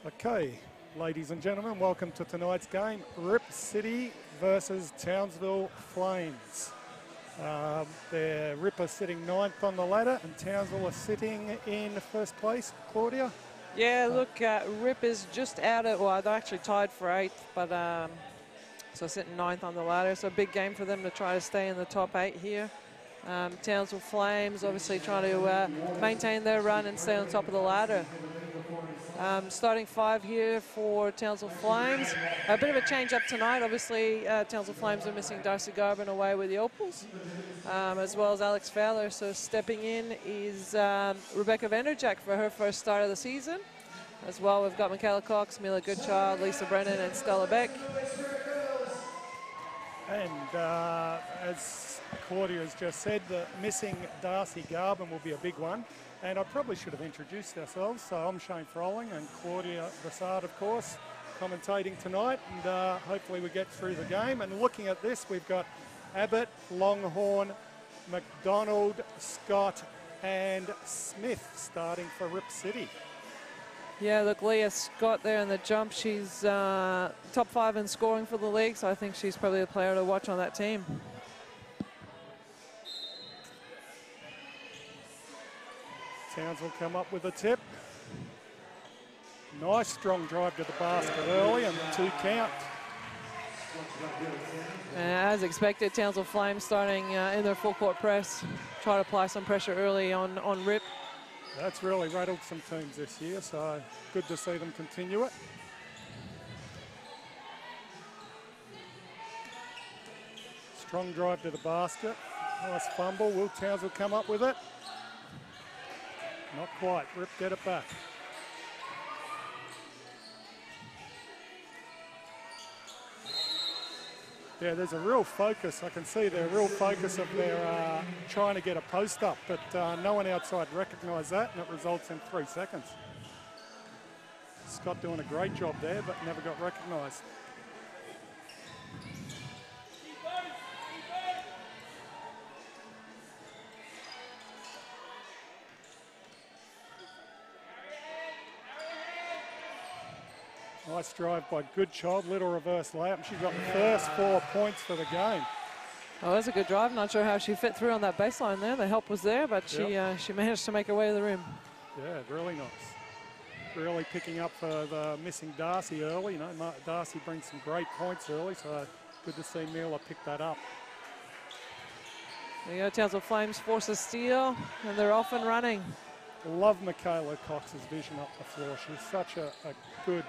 Okay, ladies and gentlemen, welcome to tonight's game. Rip City versus Townsville Flames. Rip are sitting 9th on the ladder and Townsville are sitting in first place. Claudia? Yeah, look, Rip is just out of, well, they're actually tied for 8th, but so sitting 9th on the ladder. So a big game for them to try to stay in the top 8 here. Townsville Flames obviously trying to maintain their run and stay on top of the ladder. Starting 5 here for Townsville Flames. A bit of a change up tonight. Obviously, Townsville Flames are missing Darcy Garvin away with the Opals, as well as Alex Fowler. So stepping in is Rebecca Vanderjack for her first start of the season. As well, we've got Michaela Cox, Mila Goodchild, Lisa Brennan, and Stella Beck. And as Claudia has just said, the missing Darcy Garvin will be a big one. And I probably should have introduced ourselves. So I'm Shane Froling and Claudia Brassard, of course, commentating tonight. And hopefully we get through the game. And looking at this, we've got Abbott, Longhorn, McDonald, Scott, and Smith starting for Rip City. Yeah, look, Leah Scott there in the jump. She's top 5 in scoring for the league, so I think she's probably the player to watch on that team. Townsville come up with a tip. Nice strong drive to the basket early and 2 count. And as expected, Townsville Flames starting in their full court press. Try to apply some pressure early on Rip. That's really rattled some teams this year, so good to see them continue it. Strong drive to the basket. Nice fumble. Will Townsville come up with it? Not quite. Rip get it back. Yeah, there's a real focus. I can see their real focus of their trying to get a post up, but no one outside recognised that, and it results in 3 seconds. Scott doing a great job there, but never got recognised. Nice drive by Goodchild, little reverse layup. She got the first 4 points for the game. Oh, that's a good drive. Not sure how she fit through on that baseline there. The help was there, but she managed to make her way to the rim. Yeah, really nice. Really picking up for the missing Darcy early. You know, Darcy brings some great points early, so good to see Mila pick that up. There you go, Townsville Flames force a steal, and they're off and running. Love Michaela Cox's vision up the floor. She's such a good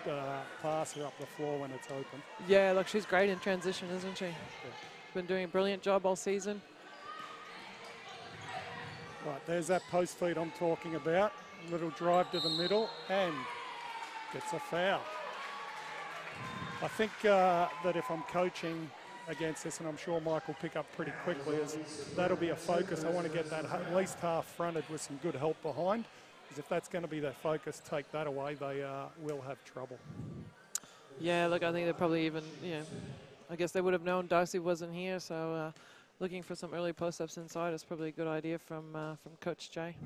passer up the floor when it's open. Yeah, look, she's great in transition, isn't she? Yeah. Been doing a brilliant job all season. Right, there's that post feed I'm talking about. Little drive to the middle and gets a foul. I think that if I'm coaching against this, and I'm sure Mike will pick up pretty quickly, is that'll be a focus. I want to get that at least half fronted with some good help behind, because if that's going to be their focus, take that away, they will have trouble. Yeah, look, I think they're probably even, I guess they would have known Darcy wasn't here, so looking for some early post-ups inside is probably a good idea from Coach Jay.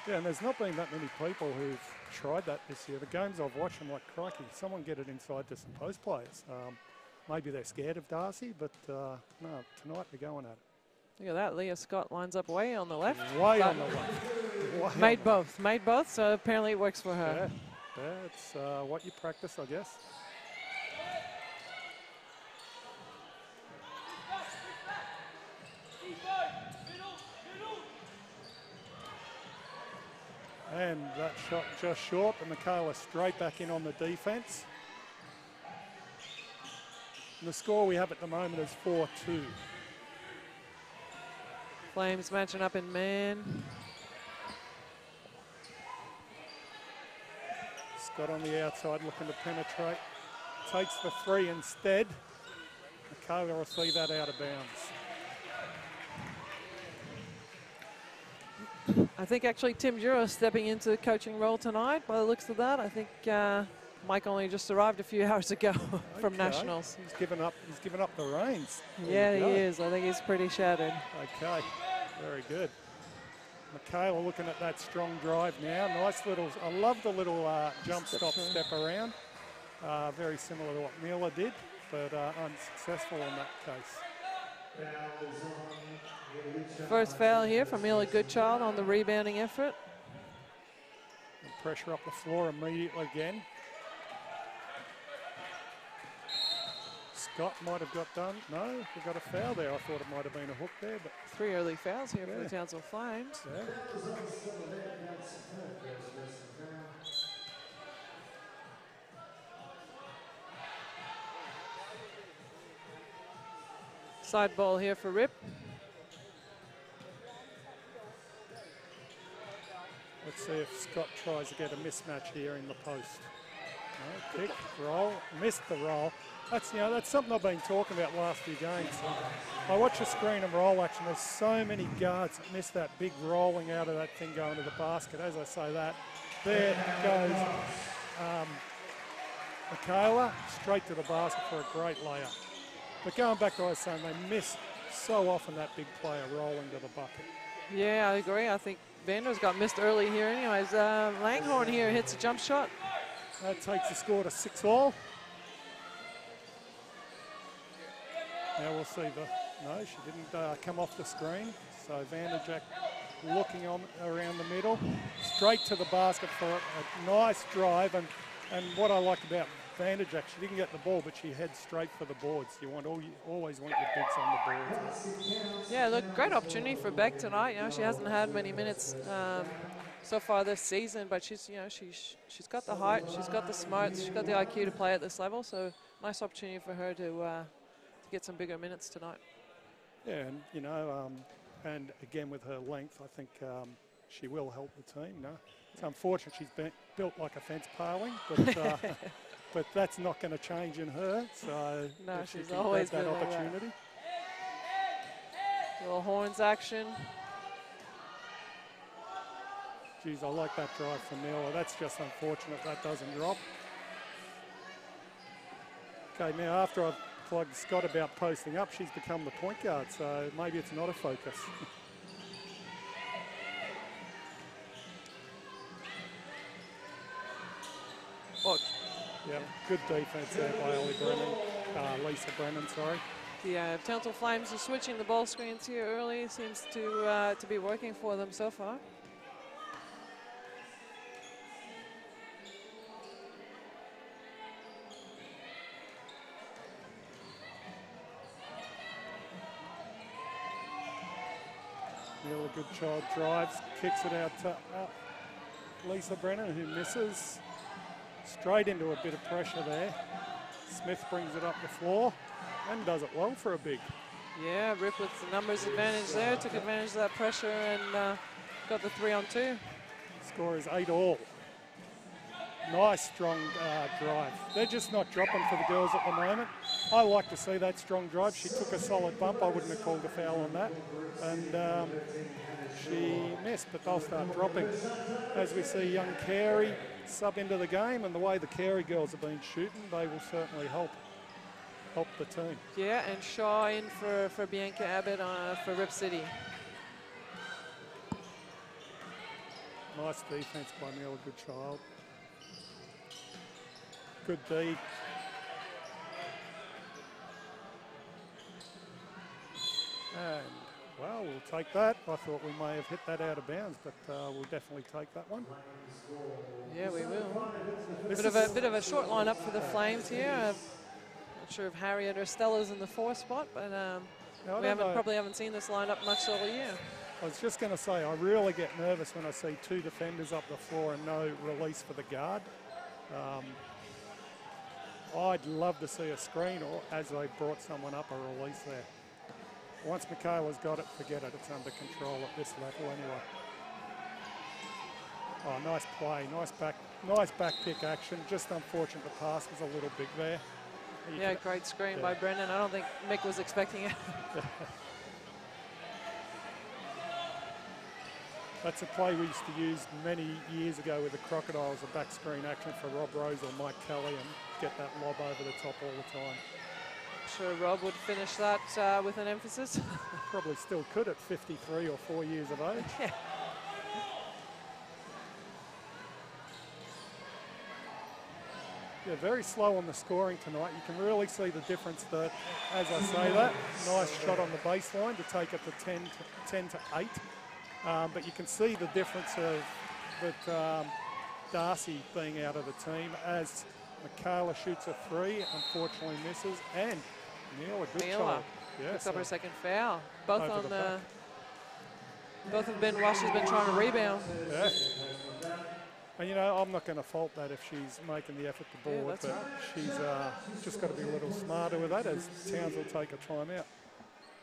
Yeah, and there's not been that many people who've tried that this year. The games I've watched, I'm like, crikey, someone get it inside to some post players. Maybe they're scared of Darcy, but no, tonight they're going at it. Look at that, Leah Scott lines up way on the left. Way on the left. Made both, so apparently it works for her. Yeah, it's what you practice, I guess. And that shot just short, and Michaela straight back in on the defence. And the score we have at the moment is 4-2. Flames matching up in man. Scott on the outside looking to penetrate. Takes the 3 instead. Michaela will see that out of bounds. I think actually Tim Juro stepping into the coaching role tonight. By the looks of that, I think Mike only just arrived a few hours ago from Nationals. He's given up the reins. Yeah, he is. I think he's pretty shattered. Okay, very good. Michaela looking at that strong drive now. Nice little, I love the little jump, stop, step around. Very similar to what Mila did, but unsuccessful in that case. First foul here from Mila Goodchild on the rebounding effort. And pressure up the floor immediately again. Scott might have got done. No, we got a foul there. I thought it might have been a hook there, but 3 early fouls here for the Townsville Flames. yeah. Side ball here for Rip. Let's see if Scott tries to get a mismatch here in the post. No, kick, roll, missed the roll. That's, that's something I've been talking about last few games. I watch a screen and roll action. There's so many guards that miss that big rolling out of that thing going to the basket. As I say that, there goes Michaela straight to the basket for a great layup. But going back to what I was saying, they miss so often that big player rolling to the bucket. Yeah, I agree. I think Vander's got missed early here anyways. Langhorne here hits a jump shot. That takes the score to 6-all. Now we'll see no, she didn't come off the screen. So Vanderjack looking on around the middle, straight to the basket for a nice drive. And what I like about Vanderjack, she didn't get the ball, but she heads straight for the boards. You always want your bigs on the boards. Yeah, look, great opportunity for Beck tonight. She hasn't had many minutes so far this season, but she's got the height, she's got the smarts, she's got the IQ to play at this level. So nice opportunity for her to get some bigger minutes tonight. Yeah, and and again with her length, I think she will help the team. No, it's unfortunate she's built like a fence paling, but but that's not going to change in her. So no, if she's she always that been opportunity. Little horns action. Geez, I like that drive from Miller. That's just unfortunate that doesn't drop. Okay, now after I've plugged Scott about posting up, she's become the point guard, so maybe it's not a focus. Oh. Yeah, good defense there by Lisa Brennan, sorry. The Townsville Flames are switching the ball screens here early. Seems to be working for them so far. Really good child drives, kicks it out to Lisa Brennan, who misses. Straight into a bit of pressure there. Smith brings it up the floor and does it well for a big. Yeah, Rip with the numbers advantage there, took advantage of that pressure and got the 3-on-2. Score is 8-all. Nice strong drive. They're just not dropping for the girls at the moment. I like to see that strong drive. She took a solid bump. I wouldn't have called a foul on that. And she missed, but they'll start dropping. As we see young Carey sub into the game, and the way the Carey girls have been shooting, they will certainly help the team. Yeah, and Shaw in for Bianca Abbott for Rip City. Nice defense by Mila Goodchild. Good D. And, well, we'll take that. I thought we may have hit that out of bounds, but we'll definitely take that one. Yeah, we will. Bit of a short lineup for the Flames here. Not sure if Harriet or Stella's in the 4th spot, but we probably haven't seen this lineup much all year. I was just going to say, I really get nervous when I see 2 defenders up the floor and no release for the guard. I'd love to see a screen, or as they brought someone up, a release there. Once Michaela's got it, forget it. It's under control at this level anyway. Oh, nice play, nice back pick action. Just unfortunate the pass was a little big there. Yeah, great screen by Brendan. I don't think Mick was expecting it. That's a play we used to use many years ago with the Crocodiles, a back screen action for Rob Rose or Mike Kelly, and get that lob over the top all the time. Sure, Rob would finish that with an emphasis. Probably still could at 53 or 4 years of age. Yeah. Yeah, very slow on the scoring tonight. You can really see the difference that, as I say that, nice shot on the baseline to take it to 10 to 8. But you can see the difference of that Darcy being out of the team as Michaela shoots a 3, unfortunately misses, and Neil, a good shot. Yeah, picks up her second foul. Both on the both have been while she's been trying to rebound. Yeah. And you know, I'm not going to fault that if she's making the effort to board, but she's just got to be a little smarter with that as Townsville take a timeout.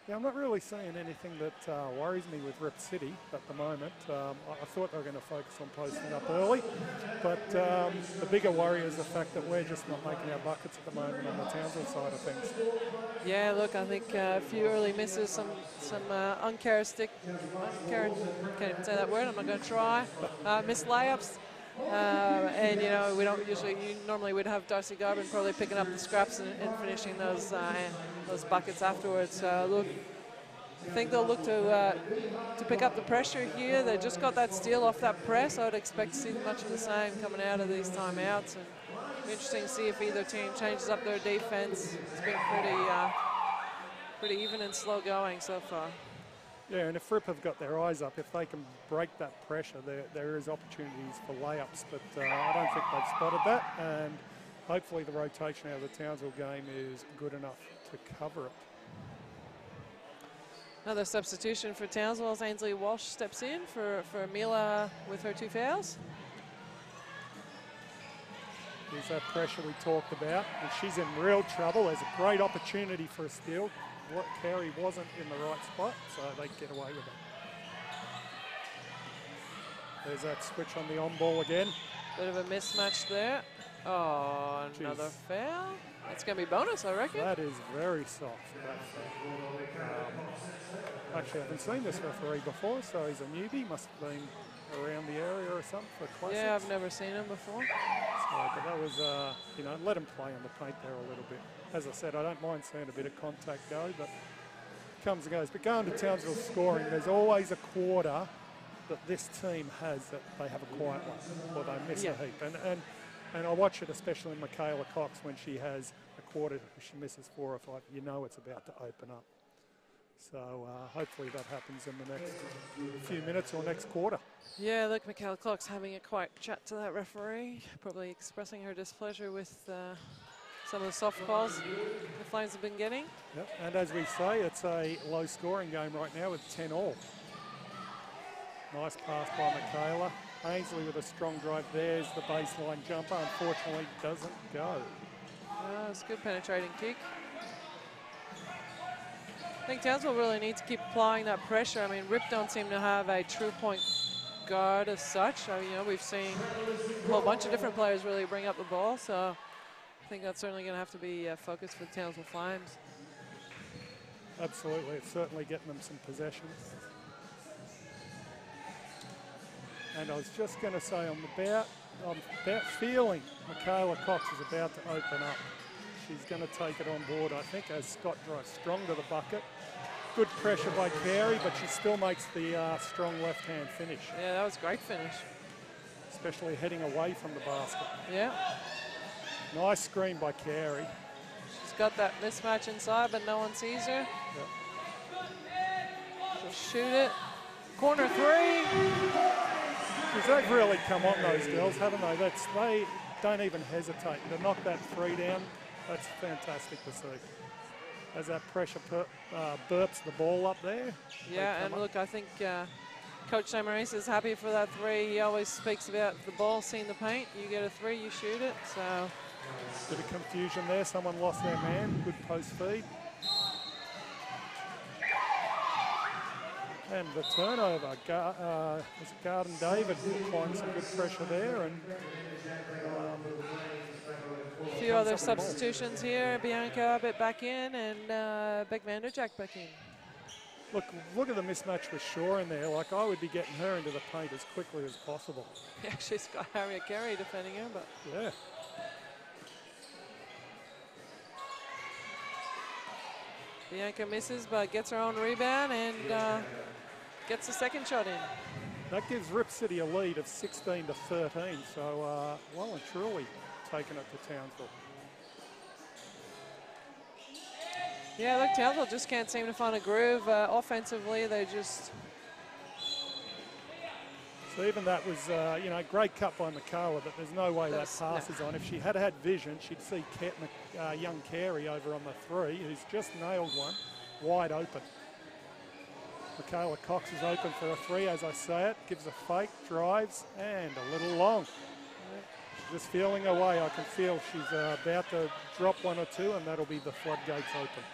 Yeah, I'm not really seeing anything that worries me with Rip City at the moment. I thought they were going to focus on posting up early, but the bigger worry is the fact that we're just not making our buckets at the moment on the Townsville side of things. Yeah, look, I think a few early misses, some uncharacteristic, can't even say that word, I'm not going to try, missed layups. And you know, we don't usually. Normally, we'd have Darcy Garvin probably picking up the scraps and finishing those buckets afterwards. Look, I think they'll look to pick up the pressure here. They just got that steal off that press. I would expect to see much of the same coming out of these timeouts. And interesting to see if either team changes up their defense. It's been pretty even and slow going so far. Yeah, and if Rip have got their eyes up, if they can break that pressure, there is opportunities for layups, but I don't think they've spotted that, and hopefully the rotation out of the Townsville game is good enough to cover it. Another substitution for Townsville as Ainsley Walsh steps in for Mila with her 2 fouls. Here's that pressure we talked about, and she's in real trouble. There's a great opportunity for a steal. Carey wasn't in the right spot, so they get away with it. There's that switch on the on-ball again. Bit of a mismatch there. Oh, another foul. That's going to be bonus, I reckon. That is very soft. Actually, I haven't seen this referee before, so he's a newbie. Must have been around the area or something for classics. Yeah, I've never seen him before. So, but that was, you know, let him play on the paint there a little bit. As I said, I don't mind seeing a bit of contact go, but it comes and goes. But going to Townsville scoring, there's always a quarter that this team has that they have a quiet one, or they miss a heap. And I watch it, especially in Michaela Cox, when she has a quarter, she misses 4 or 5, you know it's about to open up. So hopefully that happens in the next few minutes or next quarter. Yeah, look, Michaela Cox having a quiet chat to that referee, probably expressing her displeasure with some of the soft calls the Flames have been getting. Yep. And as we say, it's a low-scoring game right now with 10-all. Nice pass by Michaela. Ainsley with a strong drive. There's the baseline jumper. Unfortunately, doesn't go. It's a good penetrating kick. I think Townsville really needs to keep applying that pressure. I mean, Rip don't seem to have a true point guard as such. You know, we've seen a whole bunch of different players really bring up the ball, so I think that's certainly going to have to be a focus for the Townsville Flames. Absolutely, it's certainly getting them some possessions. And I was just going to say, I'm about feeling Michaela Cox is about to open up. She's going to take it on board, I think, as Scott drives strong to the bucket. Good pressure by Carey, but she still makes the strong left-hand finish. Yeah, that was a great finish. Especially heading away from the basket. Yeah. Nice screen by Carey. She's got that mismatch inside, but no one sees her. Yep. She'll shoot it. Corner 3. They've really come on, those girls, haven't they? They don't even hesitate to knock that 3 down. That's fantastic to see. As that pressure burps the ball up there. Yeah, and look, I think Coach Samaris is happy for that 3. He always speaks about the ball seeing the paint. You get a 3, you shoot it. So bit of confusion there. Someone lost their man. Good post feed. And the turnover. Was it Garden David applying some good pressure there, and a few other substitutions here. Bianca a bit back in, and Beck Vanderjack back in. Look at the mismatch with Shaw in there. Like, I would be getting her into the paint as quickly as possible. Yeah, she's got Harriet Carey defending her, but yeah. Bianca misses, but gets her own rebound and gets the second shot in. That gives Rip City a lead of 16 to 13. So, well and truly, taken it to Townsville. Yeah, look, Townsville just can't seem to find a groove. Offensively, they just... So even that was, you know, great cut by McCullough, but there's no way that pass is on. If she had had vision, she'd see young Carey over on the 3, who's just nailed one, wide open. Michaela Cox is open for a 3, as I say it. Gives a fake, drives, and a little long. Just feeling away. I can feel she's about to drop 1 or 2, and that'll be the floodgates open.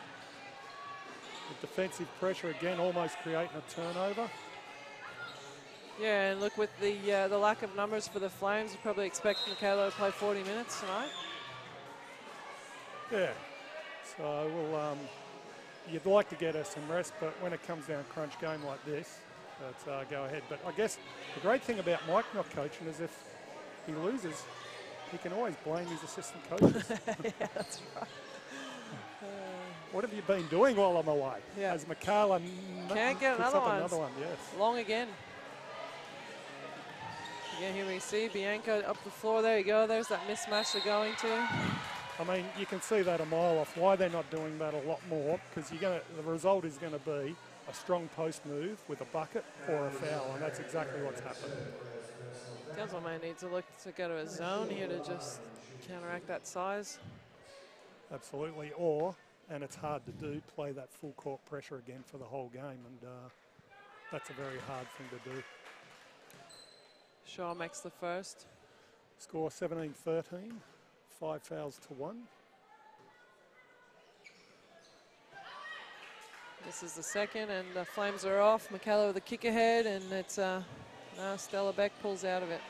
The defensive pressure again, almost creating a turnover. Yeah, and look, with the lack of numbers for the Flames, you probably expect Michaela to play 40 minutes tonight. Yeah. So we'll. You'd like to get her some rest, but when it comes down crunch game like this, let's go ahead. But I guess the great thing about Mike not coaching is if he loses, he can always blame his assistant coaches. Yeah, that's right. What have you been doing while I'm away? Yeah. As Michaela can't get another one. Yes. Long again. Again, here we see Bianca up the floor. There you go. There's that mismatch they're going to. I mean, you can see that a mile off. Why they're not doing that a lot more, because the result is going to be a strong post move with a bucket or a foul, and that's exactly what's happened. Townsville may need to look to go to a zone here to just counteract that size. Absolutely, or, and it's hard to do, play that full court pressure again for the whole game, and that's a very hard thing to do. Shaw makes the first. Score 17-13, 5 fouls to 1. This is the second, and the Flames are off. McCullough with a kick ahead, and it's now Stella Beck pulls out of it.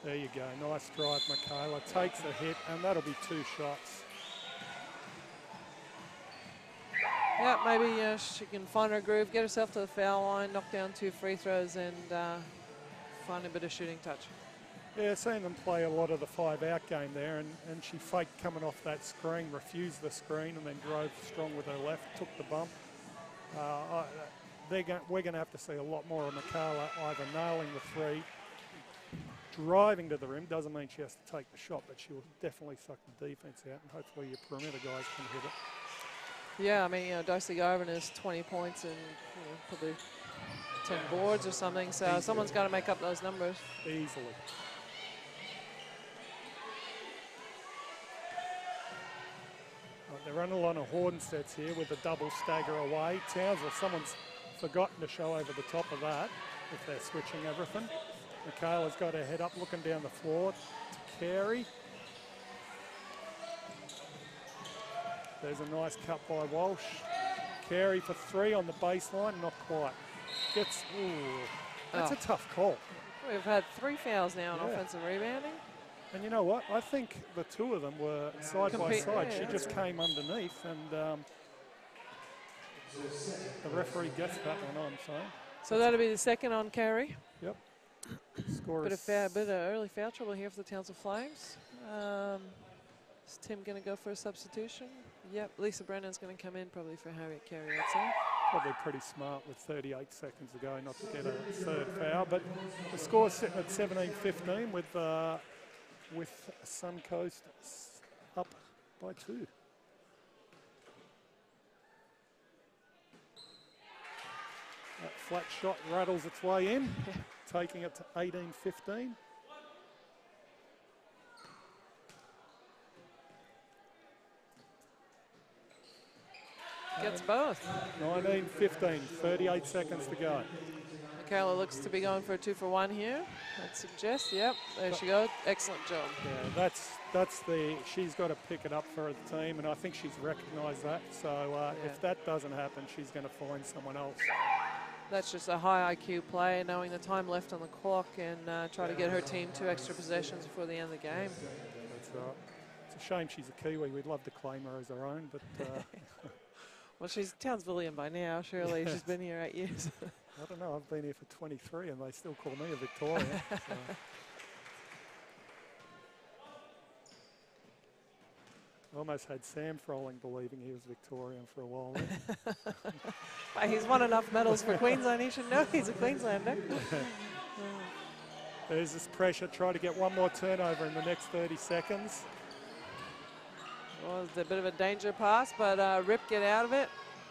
There you go, nice drive, Michaela. Takes the hit, and that'll be 2 shots. Yeah, maybe she can find her groove, get herself to the foul line, knock down 2 free throws, and find a bit of shooting touch. Yeah, seen them play a lot of the 5-out game there, and she faked coming off that screen, refused the screen, and then drove strong with her left, took the bump. We're going to have to see a lot more of Michaela either nailing the 3, driving to the rim. Doesn't mean she has to take the shot, but she will definitely suck the defense out, and hopefully your perimeter guys can hit it. Yeah, I mean, Darcy Garvin has 20 points and probably 10 boards or something, so easily. Someone's got to make up those numbers. Easily. They're running a lot of Horden sets here with a double stagger away. Townsville, someone's forgotten to show over the top of that if they're switching everything. Michaela's got her head up, looking down the floor to Carey. There's a nice cut by Walsh. Carey for 3 on the baseline, not quite. Gets, ooh, that's a tough call. We've had 3 fouls now on offensive rebounding. And you know what? I think the 2 of them were side by side. She just came underneath, and the referee gets that one on. So that'll be the second on Carey. Yep. Score bit of early foul trouble here for the Townsville Flames. Is Tim going to go for a substitution? Yep. Lisa Brennan's going to come in probably for Harriet Carey, I'd say. Probably pretty smart with 38 seconds to go not to get a 3rd foul. But the score's sitting at 17-15 with Suncoast up by 2. That flat shot rattles its way in, taking it to 18-15. Gets both. 19-15, 38 seconds to go. Michaela looks to be going for a 2-for-1 here. That suggests, yep, there she goes. Excellent job. Yeah, she's got to pick it up for the team, and I think she's recognised that. So if that doesn't happen, she's going to find someone else. That's just a high IQ play, knowing the time left on the clock, and try to get her team 2 extra possessions before the end of the game. That's right. It's a shame she's a Kiwi. We'd love to claim her as our own, but... Well, she's Townsvillian by now, surely. She's been here 8 years. I don't know, I've been here for 23 and they still call me a Victorian. So. I almost had Sam Froling believing he was Victorian for a while there. He's won enough medals for Queensland, he should know he's a Queenslander. There's this pressure. Try to get one more turnover in the next 30 seconds. Well, it's a bit of a danger pass, but Rip get out of it.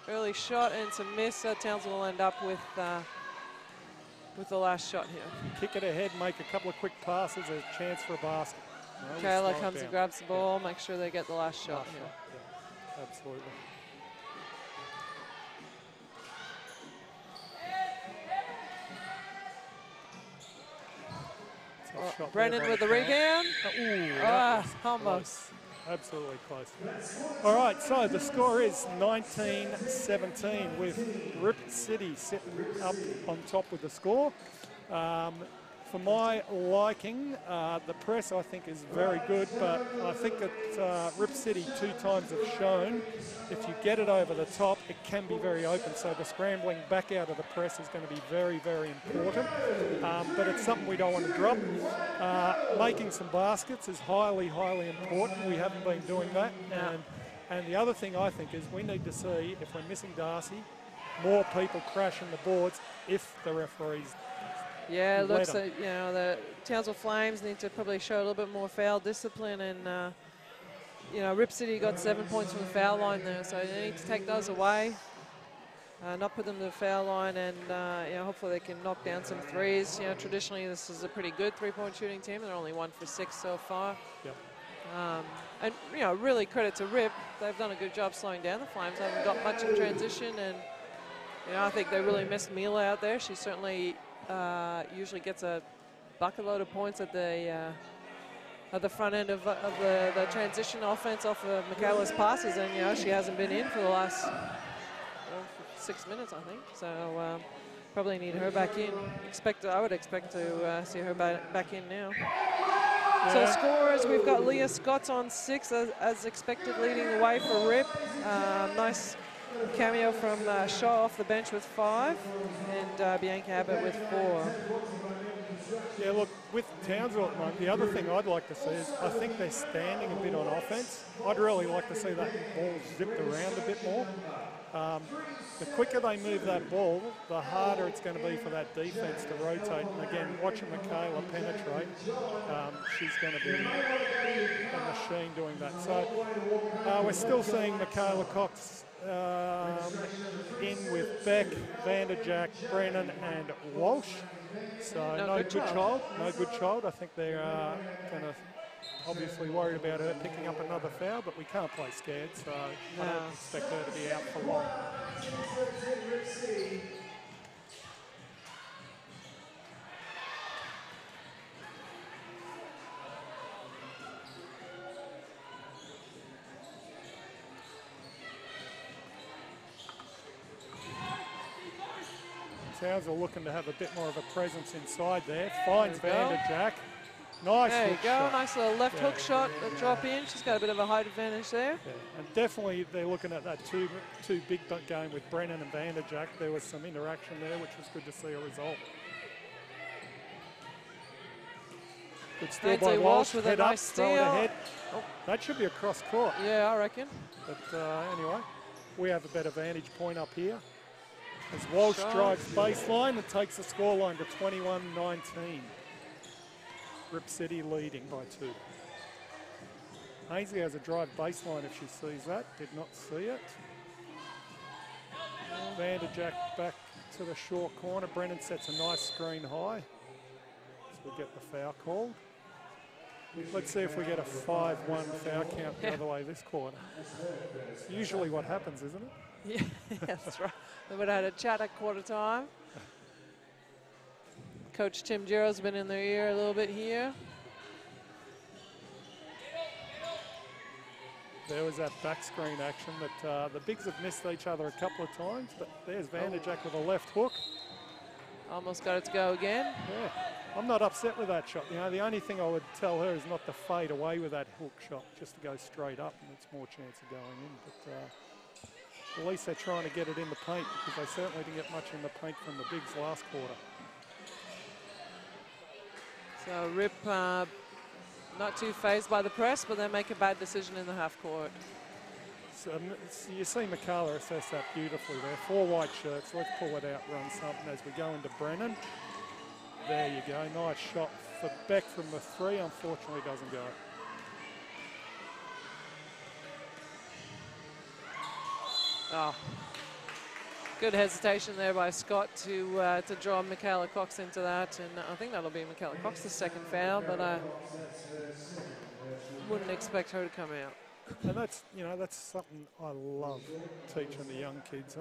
Early shot and some miss. Townsville will end up with the last shot here. Kick it ahead, make a couple of quick passes, there's a chance for a basket. No, Kayla comes and grabs the ball, make sure they get the last shot here. Yeah, absolutely. Brennan with the rebound. Almost. Absolutely close. All right, so the score is 19-17 with Rip City sitting up on top with the score. For my liking, the press I think is very good, but I think that Rip City 2 times have shown if you get it over the top, it can be very open. So the scrambling back out of the press is going to be very, very important. But it's something we don't want to drop. Making some baskets is highly, highly important. We haven't been doing that. And the other thing I think is we need to see, if we're missing Darcy, more people crashing the boards if the referees. Yeah, it looks like, you know, the Townsville Flames need to probably show a little bit more foul discipline, and you know, Rip City got 7 points from the foul line there, so they need to take those away, not put them to the foul line, and you know, hopefully they can knock down some threes. You know, traditionally this is a pretty good three-point shooting team. They're only 1 for 6 so far. Yep. And you know, really credit to Rip. They've done a good job slowing down the Flames. They haven't got much in transition, and you know, I think they really missed Mila out there. She certainly usually gets a bucket load of points at the front end of the transition offense off of Michaela's passes, and you know, she hasn't been in for the last 6 minutes, I think. So probably need her back in. I would expect to see her back in now. Yeah. So scorers, we've got Leah Scott on 6 as expected, leading the way for Rip. Nice cameo from Shaw off the bench with 5, and Bianca Abbott with 4. Yeah, look, with Townsville at the moment, the other thing I'd like to see is I think they're standing a bit on offense. I'd really like to see that ball zipped around a bit more. The quicker they move that ball, the harder it's going to be for that defence to rotate. And again, watching Michaela penetrate, she's going to be a machine doing that. So we're still seeing Michaela Cox in with Beck, Vanderjack, Brennan and Walsh. So no good child. No good child. I think they're going to obviously worried about her picking up another foul, but we can't play scared, so I don't expect her to be out for long. Townsville looking to have a bit more of a presence inside there. Finds Vanderjack. Nice there you go, shot. Nice little left hook shot, the drop in. She's got a bit of a height advantage there. Yeah. And definitely they're looking at that two big game with Brennan and Vanderjack. There was some interaction there, which was good to see a result. Good steal by Walsh with a nice steal. Ahead. Oh, that should be across court. Yeah, I reckon. But anyway, we have a better vantage point up here. As Walsh drives baseline and takes the scoreline to 21-19. Rip City leading by 2. Ainsley has a drive baseline if she sees that. Did not see it. Vanderjack back to the short corner. Brennan sets a nice screen high. So we get the foul called. Let's see if we get a 5-1 foul count the other way this quarter. It's usually what happens, isn't it? Yeah, that's right. We would have had a chat at quarter time. Coach Tim Giro's been in their ear a little bit here. There was that back screen action that the bigs have missed each other a couple of times, but there's Vanderjack with a left hook. Almost got it to go again. Yeah, I'm not upset with that shot. You know, the only thing I would tell her is not to fade away with that hook shot, just to go straight up, and it's more chance of going in. But at least they're trying to get it in the paint, because they certainly didn't get much in the paint from the bigs last quarter. So Rip not too phased by the press, but they make a bad decision in the half court. So you see Michaela assess that beautifully there. 4 white shirts. Let's pull it out, run something as we go into Brennan. There you go. Nice shot for Beck from the 3, unfortunately doesn't go. Oh. Good hesitation there by Scott to draw Michaela Cox into that, and I think that'll be Michaela Cox's second foul, but I wouldn't expect her to come out. And that's, that's something I love teaching the young kids.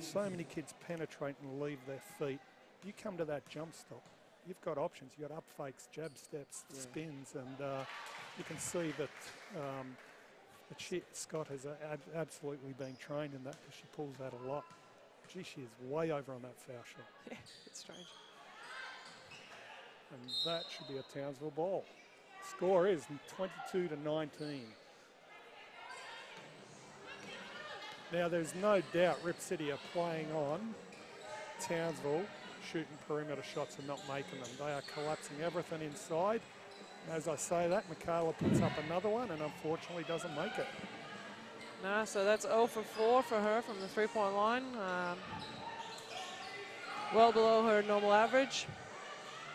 So many kids penetrate and leave their feet. You come to that jump stop, you've got options. You've got up fakes, jab steps, spins, and you can see that Scott has absolutely been trained in that because she pulls that a lot. Gee, she is way over on that foul shot. Yeah, it's strange. And that should be a Townsville ball. Score is 22-19. Now, there's no doubt Rip City are playing on Townsville, shooting perimeter shots and not making them. They are collapsing everything inside. And as I say that, Michaela puts up another one and unfortunately doesn't make it. No, so that's 0 for 4 for her from the three-point line. Well below her normal average.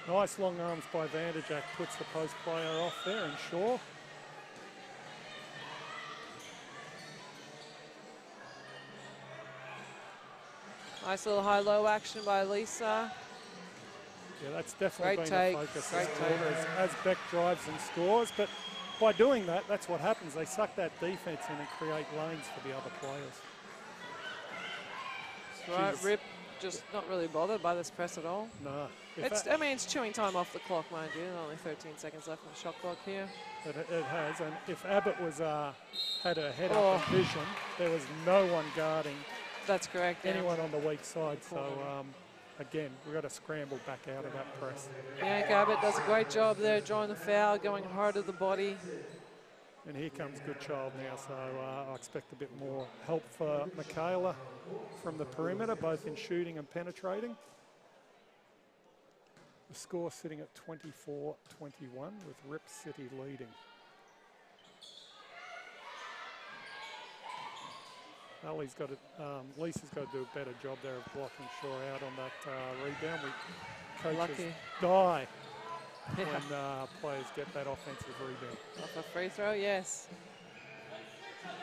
Nice long arms by Vanderjack, puts the post player off there, and Shaw. Nice little high-low action by Lisa. Yeah, that's definitely Great been take. the focus Great this quarter as Beck drives and scores. But by doing that, that's what happens. They suck that defense in and create lanes for the other players. Right, Rip just not really bothered by this press at all. No. I mean, it's chewing time off the clock, mind you. Only 13 seconds left on the shot clock here. It has, and if Abbott was had her head up in vision, there was no one guarding. That's correct. Anyone on the weak side. So again, we've got to scramble back out of that press. Bianca Abbott does a great job there, drawing the foul, going hard at the body. And here comes Goodchild now, so I expect a bit more help for Michaela from the perimeter, both in shooting and penetrating. The score sitting at 24-21 with Rip City leading. Lisa's got to do a better job there of blocking Shaw out on that rebound. Coaches die when players get that offensive rebound. Off a free throw, yes.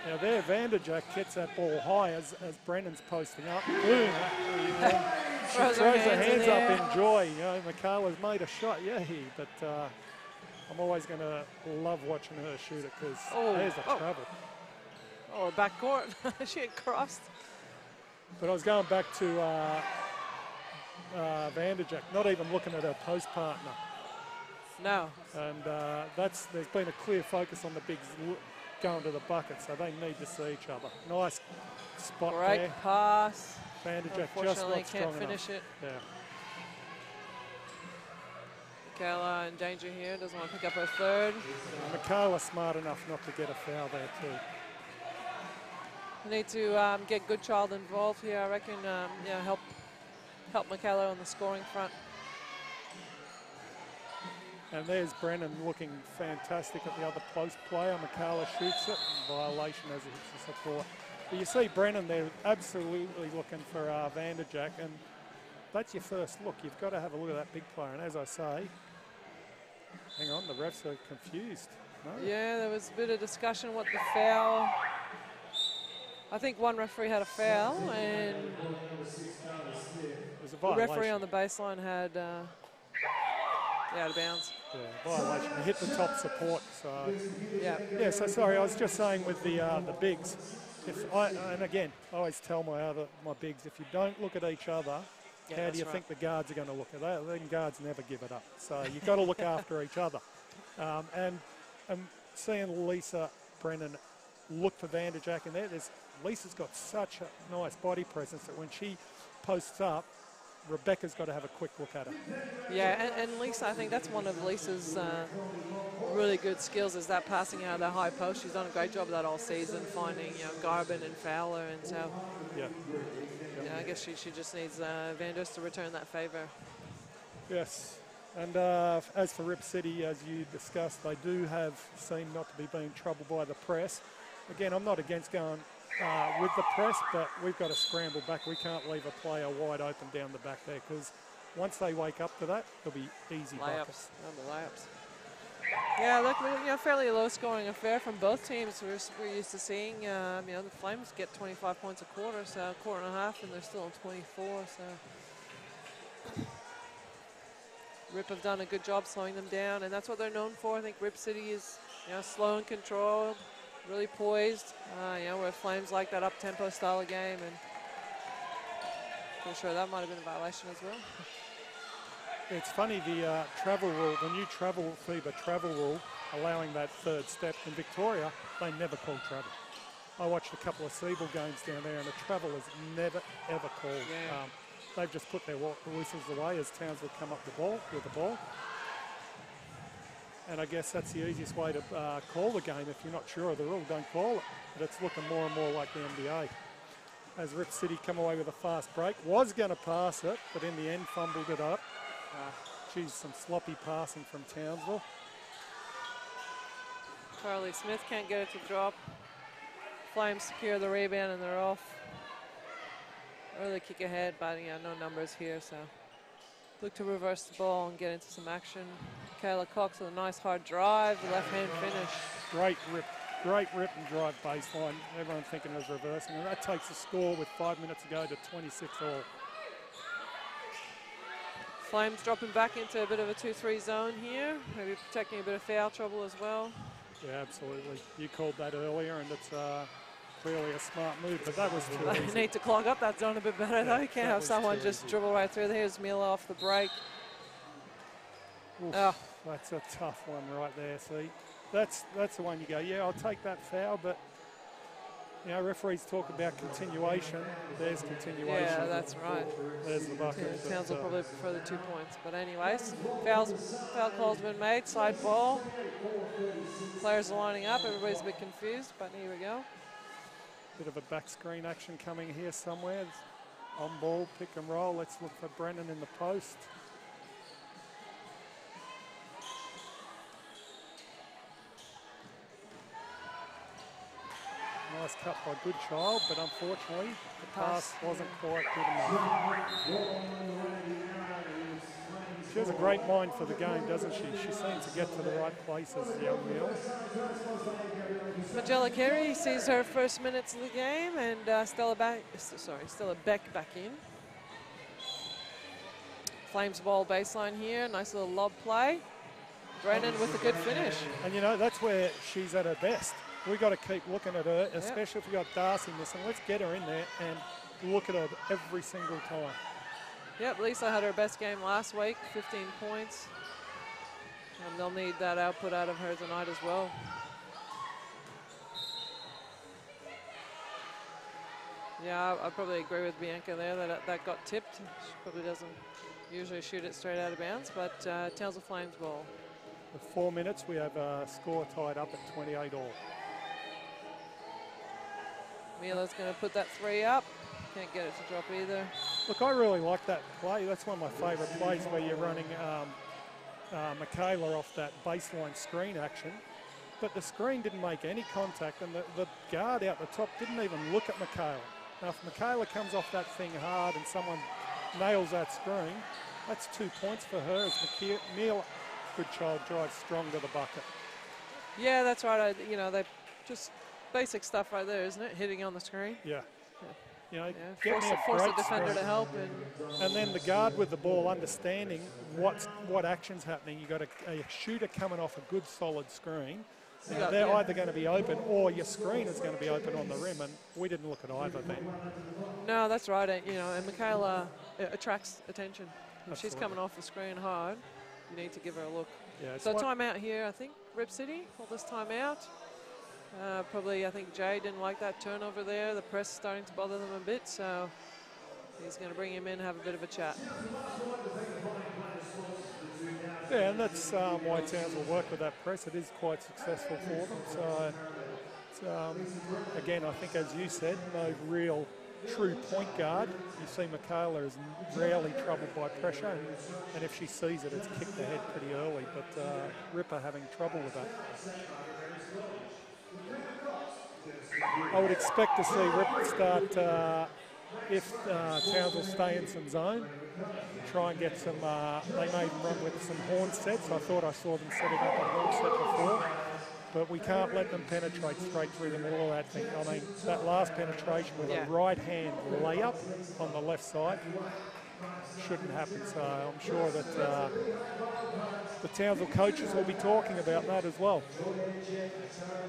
Now there, Vanderjack gets that ball high as Brennan's posting up. Boom! She throws her hands up in joy. Michaela's made a shot, but I'm always going to love watching her shoot it because there's a trouble. Oh, backcourt. She had crossed. But I was going back to Vanderjack, not even looking at her post partner. No. And there's been a clear focus on the bigs going to the bucket, so they need to see each other. Nice spot there. Great pass. Vanderjack just not strong can't finish enough. it. Yeah. Michaela in danger here, doesn't want to pick up her third. Michaela's smart enough not to get a foul there too. We need to get Goodchild involved here, I reckon, help Michaela on the scoring front. And there's Brennan looking fantastic at the other post player. Michaela shoots it, violation as it hits the support. But you see Brennan there absolutely looking for Vanderjack, and that's your first look. You've got to have a look at that big player. And as I say, hang on, the refs are confused. No? Yeah, there was a bit of discussion what the foul. I think one referee had a foul, and the referee on the baseline had out of bounds. Yeah, violation. He hit the top support. So yeah. So sorry, I was just saying with the bigs. And again, I always tell my bigs, if you don't look at each other, how do you think the guards are going to look at that? The guards never give it up. So you've got to look after each other. And seeing Lisa Brennan look for Vanderjack in there, Lisa's got such a nice body presence that when she posts up, Rebecca's got to have a quick look at her. Yeah, and Lisa, I think that's one of Lisa's really good skills is that passing out of the high post. She's done a great job of that all season, finding Garvin and Fowler, and so I guess she just needs Vanders to return that favour. Yes, and as for Rip City, as you discussed, they do seem not to be being troubled by the press. Again, I'm not against going with the press, but we've got to scramble back. We can't leave a player wide open down the back there because once they wake up to that, they'll be easy buckets. Layups. Layups. Yeah, look, fairly low-scoring affair from both teams. We're used to seeing, the Flames get 25 points a quarter, so a quarter and a half, and they're still on 24. So Rip have done a good job slowing them down, and that's what they're known for. I think Rip City is, slow and controlled, really poised. Where Flames like that up-tempo style of game, and pretty sure that might have been a violation as well. It's funny, the travel rule, the new FIBA travel rule, allowing that third step in Victoria, they never called travel. I watched a couple of Siebel games down there, and the travel is never, ever called. Yeah. They've just put their whistles away as Townsville come up with the ball. And I guess that's the easiest way to call the game. If you're not sure of the rule, don't call it. But it's looking more and more like the NBA. As Rip City come away with a fast break, was going to pass it, but in the end fumbled it up. Geez, some sloppy passing from Townsville. Carly Smith can't get it to drop. Flames secure the rebound and they're off. Early kick ahead, but no numbers here, so look to reverse the ball and get into some action. Kayla Cox with a nice hard drive, the left-hand finish. Great rip and drive baseline. Everyone thinking it was reversing, and that takes the score with 5 minutes to go to 26-all. Flames dropping back into a bit of a 2-3 zone here, maybe protecting a bit of foul trouble as well. Yeah, absolutely. You called that earlier, and it's clearly a smart move, but that was too easy. They need to clog up that zone a bit better, though. You can't have someone just dribble right through. Here's Mila off the break. Oof, that's a tough one right there, see. That's the one you go, yeah, I'll take that foul, but referees talk about continuation. There's continuation. Yeah, that's right. There's the bucket. Townsville probably prefer the 2 points. But anyways, foul call's been made, side ball. Players are lining up, everybody's a bit confused, but here we go. Bit of a back screen action coming here somewhere. On ball, pick and roll. Let's look for Brennan in the post. Nice cut by Goodchild, but unfortunately the pass wasn't quite good enough. She has a great mind for the game, doesn't she? She seems to get to the right places, the young Neil. Magella Carey sees her first minutes of the game, and Stella Beck back in. Flames ball baseline here, nice little lob play. Brennan with a good finish. And that's where she's at her best. We've got to keep looking at her, especially if we've got Darcy missing. Let's get her in there and look at her every single time. Yep, Lisa had her best game last week, 15 points. And they'll need that output out of her tonight as well. Yeah, I probably agree with Bianca there that got tipped. She probably doesn't usually shoot it straight out of bounds, but Townsville Flames ball. With 4 minutes, we have a score tied up at 28-all. Mila's going to put that 3 up. Can't get it to drop either. Look, I really like that play. That's one of my favourite plays where you're running Michaela off that baseline screen action. But the screen didn't make any contact, and the guard out the top didn't even look at Michaela. Now, if Michaela comes off that thing hard and someone nails that screen, that's 2 points for her as Mila Goodchild drives strong to the bucket. Yeah, that's right. They just basic stuff right there, isn't it? Hitting on the screen. Yeah. Force the defender to help. And then the guard with the ball understanding what action's happening. You've got a shooter coming off a good solid screen. They're either going to be open or your screen is going to be open on the rim, and we didn't look at either then. No, that's right. And Michaela attracts attention. If she's coming off the screen hard, you need to give her a look. Yeah, so timeout here, I think. Rip City, all this timeout. Probably, I think Jay didn't like that turnover there. The press is starting to bother them a bit, so he's going to bring him in and have a bit of a chat. Yeah, and that's why Townsville work with that press. It is quite successful for them. So, again, I think, as you said, no real true point guard. You see Michaela is rarely troubled by pressure, and if she sees it, it's kicked ahead pretty early. But Ripper having trouble with that. I would expect to see Rip start if Townsville stay in some zone, try and get some, they may even run with some horn sets. I thought I saw them setting up a horn set before, but we can't let them penetrate straight through the middle of that thing. I mean, that last penetration with a right-hand layup on the left side shouldn't happen, so I'm sure that the Townsville coaches will be talking about that as well.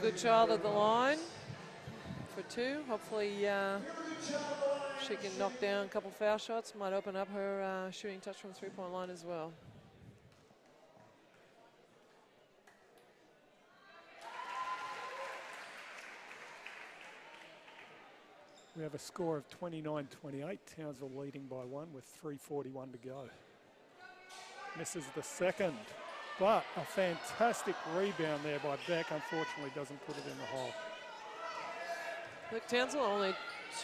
Good child at the line for 2. Hopefully she can knock down a couple foul shots. Might open up her shooting touch from 3-point line as well. We have a score of 29-28. Townsville leading by 1 with 3:41 to go. Misses the second, but a fantastic rebound there by Beck. Unfortunately, doesn't put it in the hole. Look, Townsville only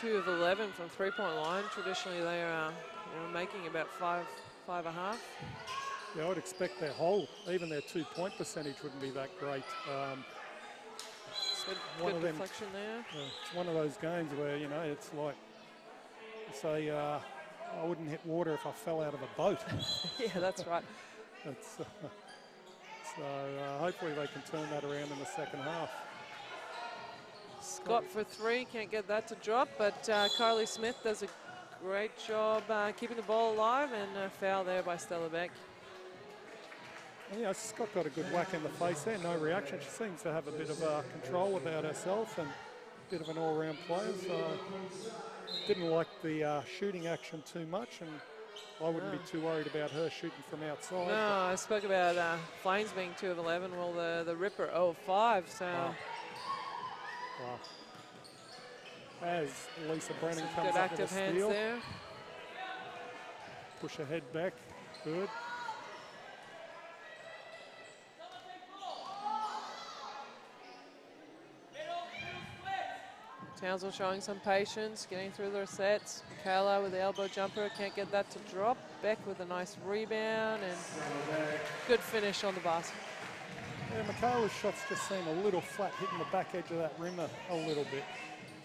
2 of 11 from 3-point line. Traditionally, they are making about 5.5. Yeah, I would expect their whole, even their 2-point percentage wouldn't be that great. Good deflection there. It's one of those games where, you know, it's like, say, I wouldn't hit water if I fell out of a boat. Yeah, that's right. So hopefully they can turn that around in the second half. Scott for 3, can't get that to drop, but Carly Smith does a great job keeping the ball alive, and a foul there by Stella Beck. Yeah, Scott got a good whack in the face there, no reaction. She seems to have a bit of control about herself and a bit of an all-round player, so didn't like the shooting action too much, and I wouldn't be too worried about her shooting from outside. No, I spoke about Flames being 2 of 11, well the Ripper 0-5, so... Wow. As Lisa Brennan some comes good up with a active hands steal. there. Push her head back, good. Townsville showing some patience, getting through their sets. Michaela with the elbow jumper, can't get that to drop. Beck with a nice rebound and good finish on the basket. Yeah, Michaela's shots just seem a little flat, hitting the back edge of that rim a little bit.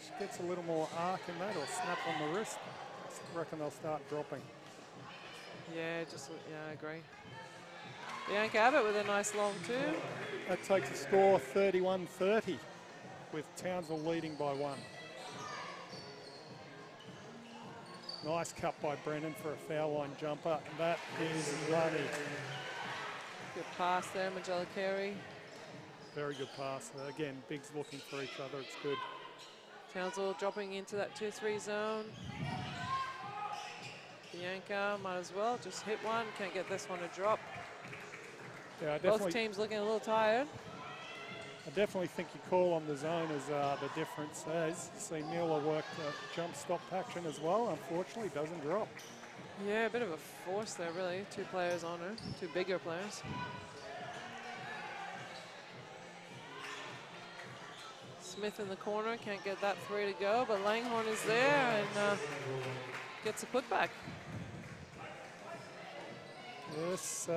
She gets a little more arc in that, or snap on the wrist. I reckon they'll start dropping. Yeah, I agree. Bianca Abbott with a nice long 2. That takes a score 31-30 with Townsville leading by 1. Nice cut by Brennan for a foul line jumper. That is money. Good pass there, Magella Carey. Very good pass. Again, bigs looking for each other. It's good. Townsville dropping into that 2-3 zone. Bianca might as well just hit one. Can't get this one to drop. Yeah, both teams looking a little tired. I definitely think you call on the zone as the difference. As you see, Mueller worked jump stop action as well. Unfortunately, doesn't drop. Yeah, a bit of a force there, really. 2 players on her, 2 bigger players. Smith in the corner, can't get that 3 to go, but Langhorn is there and gets a putback. Yes,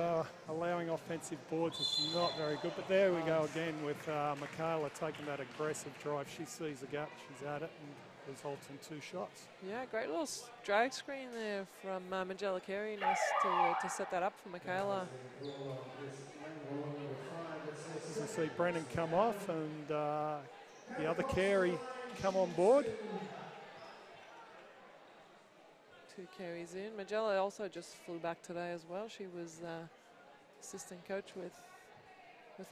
allowing offensive boards is not very good, but there we go again with Michaela taking that aggressive drive. She sees the gap, she's at it, and results in 2 shots. Yeah, great little drag screen there from Magella Carey. Nice to set that up for Michaela. As you see Brennan come off and the other Carey come on board. 2 carries in. Magella also just flew back today as well. She was assistant coach with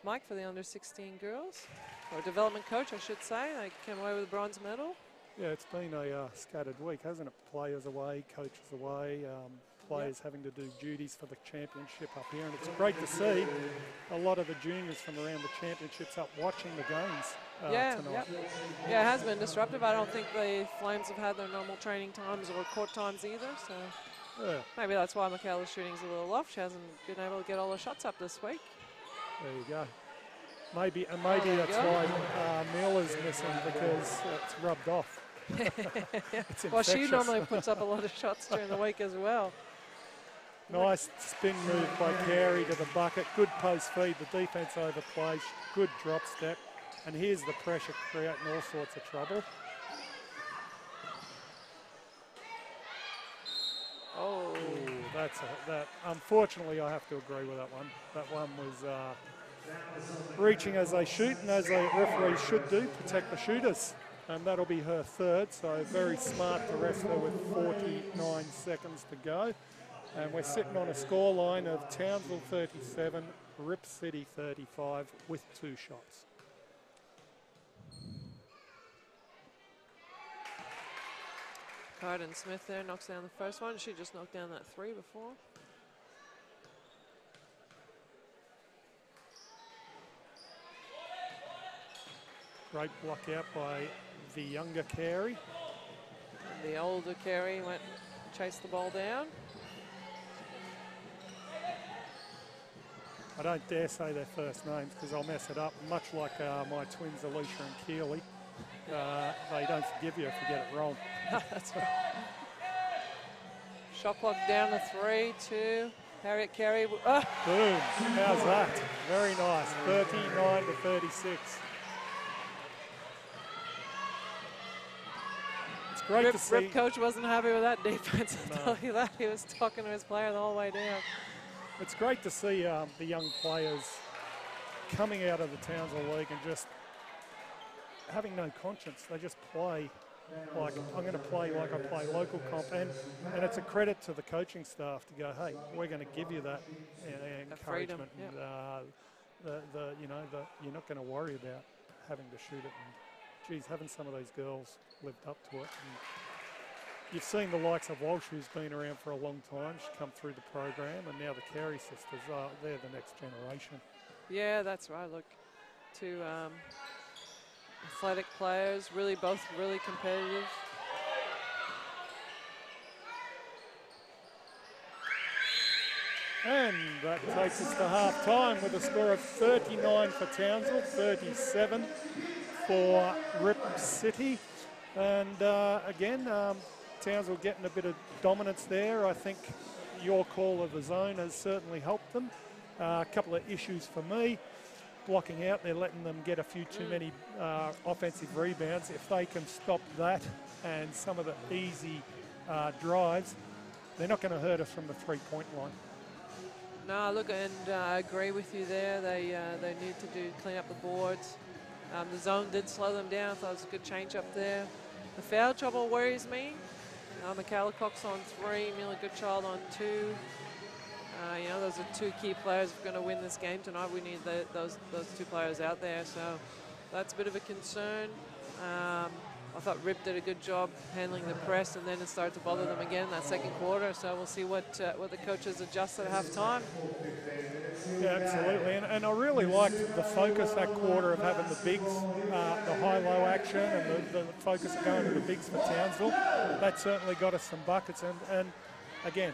Mike for the under-16 girls, or development coach, I should say. They came away with a bronze medal. Yeah, it's been a scattered week, hasn't it? Players away, coaches away, players having to do duties for the championship up here, and it's great to see a lot of the juniors from around the championships up watching the games tonight. Yeah, it has been disruptive. I don't think the Flames have had their normal training times or court times either, so maybe that's why Michaela's shooting's a little off. She hasn't been able to get all her shots up this week. There you go. Maybe that's why Mueller's missing, because it's rubbed off. It's well, she normally puts up a lot of shots during the week as well. Nice spin move by Carey to the bucket. Good post feed. The defense overplays. Good drop step. And here's the pressure creating all sorts of trouble. Oh. Ooh, that. Unfortunately, I have to agree with that one. That one was reaching as they shoot, and as the referees should do, protect the shooters. And that'll be her third, so very smart to rest her with 49 seconds to go. And we're sitting on a scoreline of Townsville 37, Rip City 35 with 2 shots. Carden Smith there knocks down the first one. She just knocked down that 3 before. Great block out by the younger Carey. And the older Carey went chased the ball down. I don't dare say their first names because I'll mess it up, much like my twins Alicia and Keely. They don't forgive you if you get it wrong. That's right. Shot clock down to 3, 2. Harriet Carey. Oh. Boom. How's that? Very nice. 39 to 36. It's great to see. Rip coach wasn't happy with that defense. No. I'll tell you that. He was talking to his player the whole way down. It's great to see the young players coming out of the Townsville League and just having no conscience. They just play like, I'm going to play like I play local comp. And it's a credit to the coaching staff to go, hey, we're going to give you that encouragement. Freedom, And, you're not going to worry about having to shoot it. And, geez, haven't some of these girls lived up to it? And you've seen the likes of Walsh, who's been around for a long time. She's come through the program, and now the Carey sisters, they're the next generation. Yeah, that's right. Look, 2 athletic players, both really competitive. And that takes us to half-time with a score of 39 for Townsville, 37 for Rip City. And again, Townsville getting a bit of dominance there. I think your call of the zone has certainly helped them. A couple of issues for me. Blocking out, they're letting them get a few too many offensive rebounds. If they can stop that and some of the easy drives, they're not going to hurt us from the 3-point line. No, look, and I agree with you there. They need to clean up the boards. The zone did slow them down. I thought it was a good change up there. The foul trouble worries me. Michaela Cox on 3, Mila Goodchild on 2. Those are 2 key players. If we're going to win this game tonight, we need those 2 players out there. So that's a bit of a concern. I thought Rip did a good job handling the press, and then it started to bother them again that second quarter. So we'll see what the coaches adjust at halftime. Yeah, absolutely. And I really liked the focus that quarter of having the bigs, the high-low action, and the focus of going to the bigs for Townsville. That certainly got us some buckets. And again,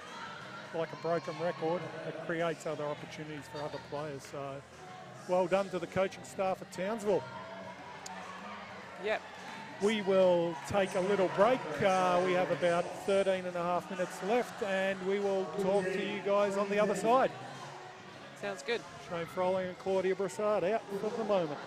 like a broken record, it creates other opportunities for other players. So well done to the coaching staff at Townsville. Yep. We will take a little break. We have about 13 and a half minutes left, and we will talk to you guys on the other side. Sounds good. Shane Froling and Claudia Broussard out for the moment.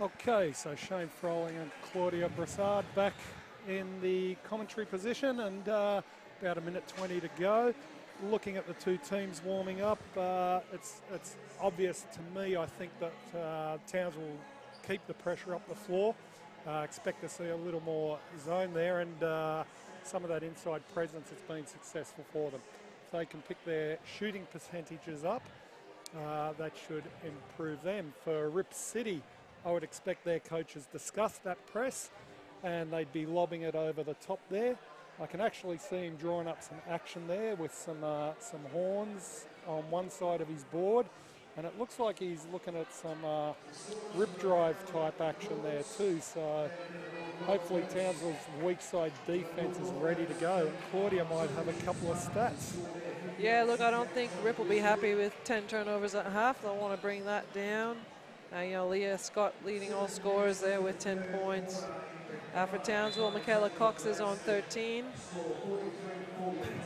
Okay, so Shane Froling and Claudia Brassard back in the commentary position, and about a minute 20 to go. Looking at the two teams warming up, it's obvious to me, I think, that Townsville will keep the pressure up the floor. Expect to see a little more zone there, and some of that inside presence has been successful for them. If they can pick their shooting percentages up, that should improve them. For Rip City, I would expect their coaches discuss that press, and they'd be lobbing it over the top there. I can actually see him drawing up some action there with some horns on one side of his board, and it looks like he's looking at some rip drive type action there too. So hopefully Townsville's weak side defence is ready to go, and Claudia might have a couple of stats. Yeah, look, I don't think Rip will be happy with 10 turnovers at half. They'll want to bring that down. You know, Leah Scott leading all scorers there with 10 points. For Townsville, Michaela Cox is on 13.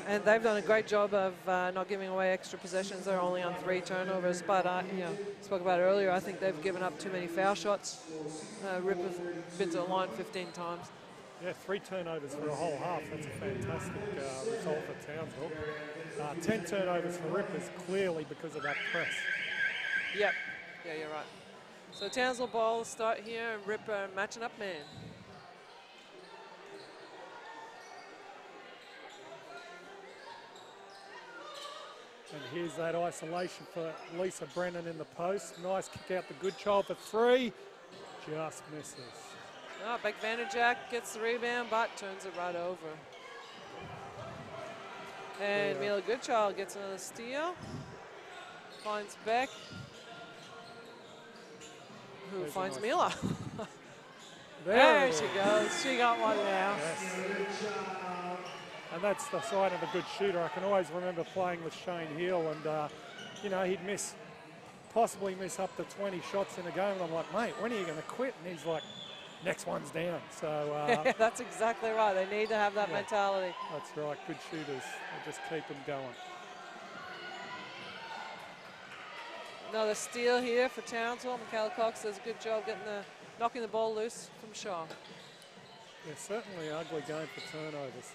And they've done a great job of not giving away extra possessions. They're only on 3 turnovers. But, you know, spoke about it earlier, I think they've given up too many foul shots. Rip have been to the line 15 times. Yeah, 3 turnovers for a whole half. That's a fantastic result for Townsville. 10 turnovers for Rip is clearly because of that press. Yep. Yeah, you're right. So Townsville ball start here, and Rip matching up man. And here's that isolation for Lisa Brennan in the post. Nice kick out the good child for 3. Just misses. Oh, Beck Vanderjack gets the rebound, but turns it right over. And Mila Goodchild gets another steal. Finds Beck, who finds Mila. There she goes. She got one now. Yes. And that's the sign of a good shooter. I can always remember playing with Shane Hill, and you know, he'd possibly miss up to 20 shots in a game, and I'm like, mate, when are you going to quit? And he's like, next one's down. So that's exactly right. They need to have that mentality. That's right. Good shooters. They just keep them going. Another steal here for Townsville. Michaela Cox does a good job knocking the ball loose from Shaw. Yeah, certainly an ugly game for turnovers.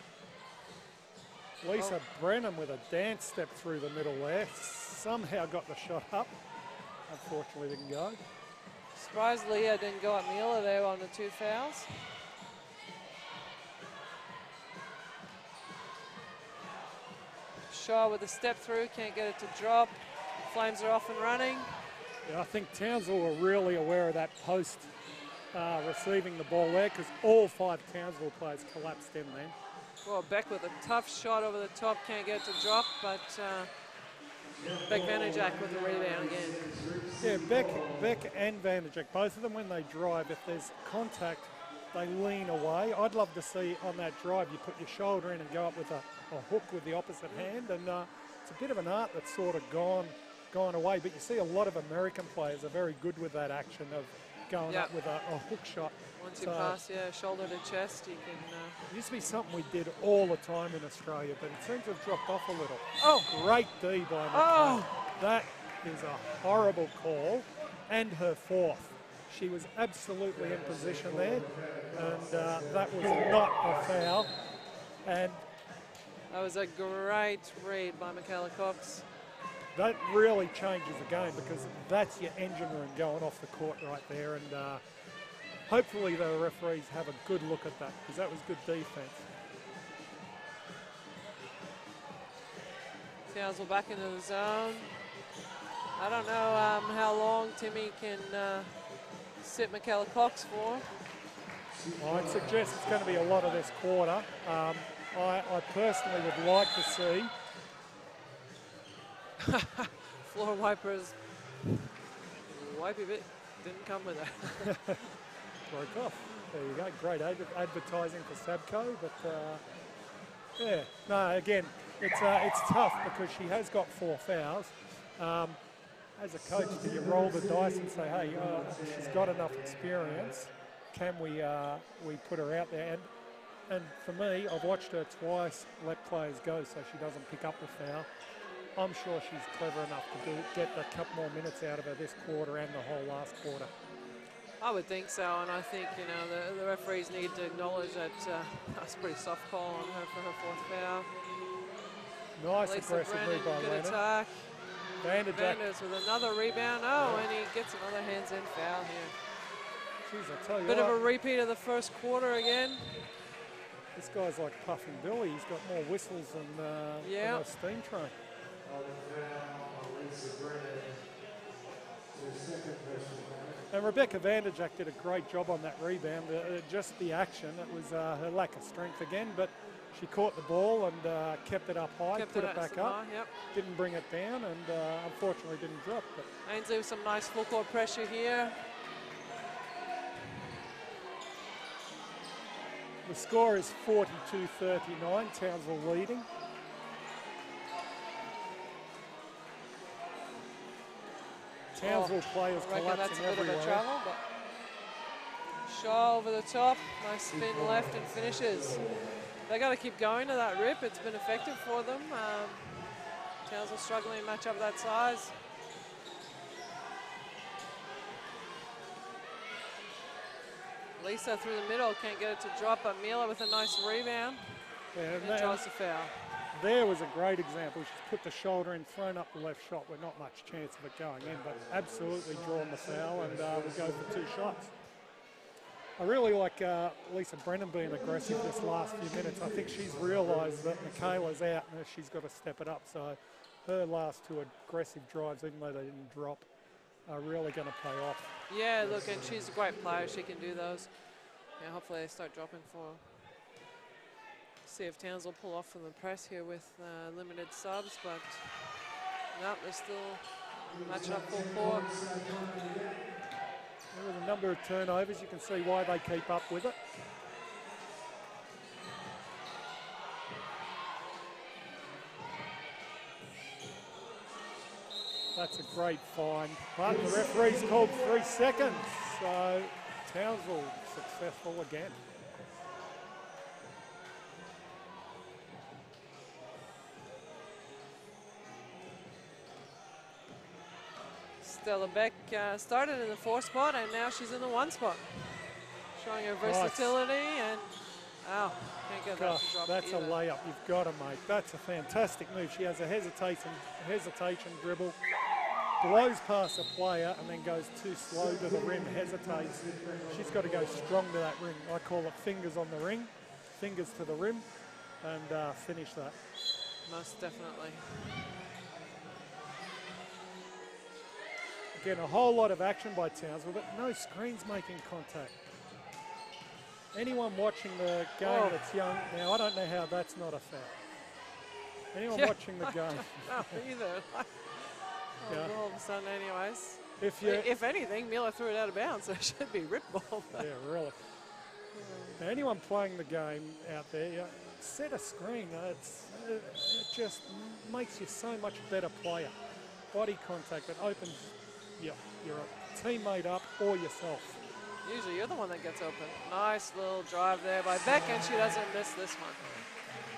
Lisa Brennan with a dance step through the middle there. Somehow got the shot up. Unfortunately didn't go. Surprised Leah didn't go at Mila there on the 2 fouls. Shaw with a step through, can't get it to drop. Flames are off and running. Yeah, I think Townsville were really aware of that post receiving the ball there, because all 5 Townsville players collapsed in there. Well, Beck with a tough shot over the top, can't get it to drop, but Beck Vanderjack with the rebound again. Yeah, Beck and Vanderjack, both of them, when they drive, if there's contact, they lean away. I'd love to see on that drive you put your shoulder in and go up with a hook with the opposite hand, and it's a bit of an art that's sort of gone away, but you see a lot of American players are very good with that action of going up with a hook shot. Once you pass, shoulder to chest, you can... It used to be something we did all the time in Australia, but it seems to have dropped off a little. Oh, great D by McCann. That is a horrible call, and her 4th. She was absolutely in position there, and that was not a foul. And that was a great read by Michaela Cox. That really changes the game, because that's your engine room going off the court right there, and hopefully the referees have a good look at that, because that was good defense. Townsville back into the zone. I don't know how long Timmy can sit Michaela Cox for. I'd suggest it's going to be a lot of this quarter. I personally would like to see floor wipers. Wipey bit didn't come with that. Broke off. There you go. Great advertising for Sabco, but yeah. No, again, it's tough because she has got 4 fouls. As a coach, do you roll the dice and say, hey, she's got enough experience? Can we put her out there? And for me, I've watched her twice let players go so she doesn't pick up the foul. I'm sure she's clever enough to get a couple more minutes out of her this quarter and the whole last quarter. I would think so, and I think, you know, the referees need to acknowledge that that's a pretty soft call on her for her fourth foul. Nice Lisa aggressive Brennan, move by good Lennon. attack. Vanderjack. Vanders with another rebound. Oh, and he gets another hands-in foul here. Jeez, I tell you Bit what, of a repeat of the first quarter again. this guy's like Puffing Billy. He's got more whistles than a steam train. And Rebecca Vanderjack did a great job on that rebound. Just the action, it was her lack of strength again, but she caught the ball and kept it up high, put it back up, didn't bring it down, and unfortunately didn't drop. But Ainsley with some nice full court pressure here. the score is 42-39, Townsville leading. Townsville players collapsing that's a bit everywhere. of a travel, but Shaw over the top, nice spin left and finishes. They got to keep going to that rip. It's been effective for them. Townsville struggling to match up that size. Lisa through the middle, can't get it to drop, but Mila with a nice rebound. Yeah, and draws the foul. There was a great example. She's put the shoulder in, thrown up the left shot with not much chance of it going in, but absolutely drawn the foul, and we'll go for 2 shots. I really like Lisa Brennan being aggressive this last few minutes. I think she's realised that Michaela's out and she's got to step it up. So her last 2 aggressive drives, even though they didn't drop, are really going to pay off. Yeah, look, and she's a great player. She can do those. Yeah, hopefully they start dropping for her. See if Townsville pull off from the press here with limited subs, but no, they're still matching up full court. With a number of turnovers, you can see why they keep up with it. That's a great find, but the referee's called 3 seconds, so Townsville successful again. Stella Beck started in the 4 spot, and now she's in the 1 spot. Showing her versatility, and can't get that to drop that's either. a layup. You've got to make. That's a fantastic move. She has a hesitation dribble, blows past a player, and then goes too slow to the rim, hesitates. She's got to go strong to that rim. I call it fingers on the ring, fingers to the rim, and finish that. Most definitely. Again, a whole lot of action by Townsville, but no screens making contact. Anyone watching the game that's young, now I don't know how that's not a foul. Anyone watching the game? No, either. All of a sudden anyways. If anything, Miller threw it out of bounds, so it should be rip ball. Yeah, really. Now, anyone playing the game out there, set a screen. It just makes you so much better player. Body contact, it opens your teammate up or yourself. Usually you're the one that gets open. Nice little drive there by Beck, and she doesn't miss this one.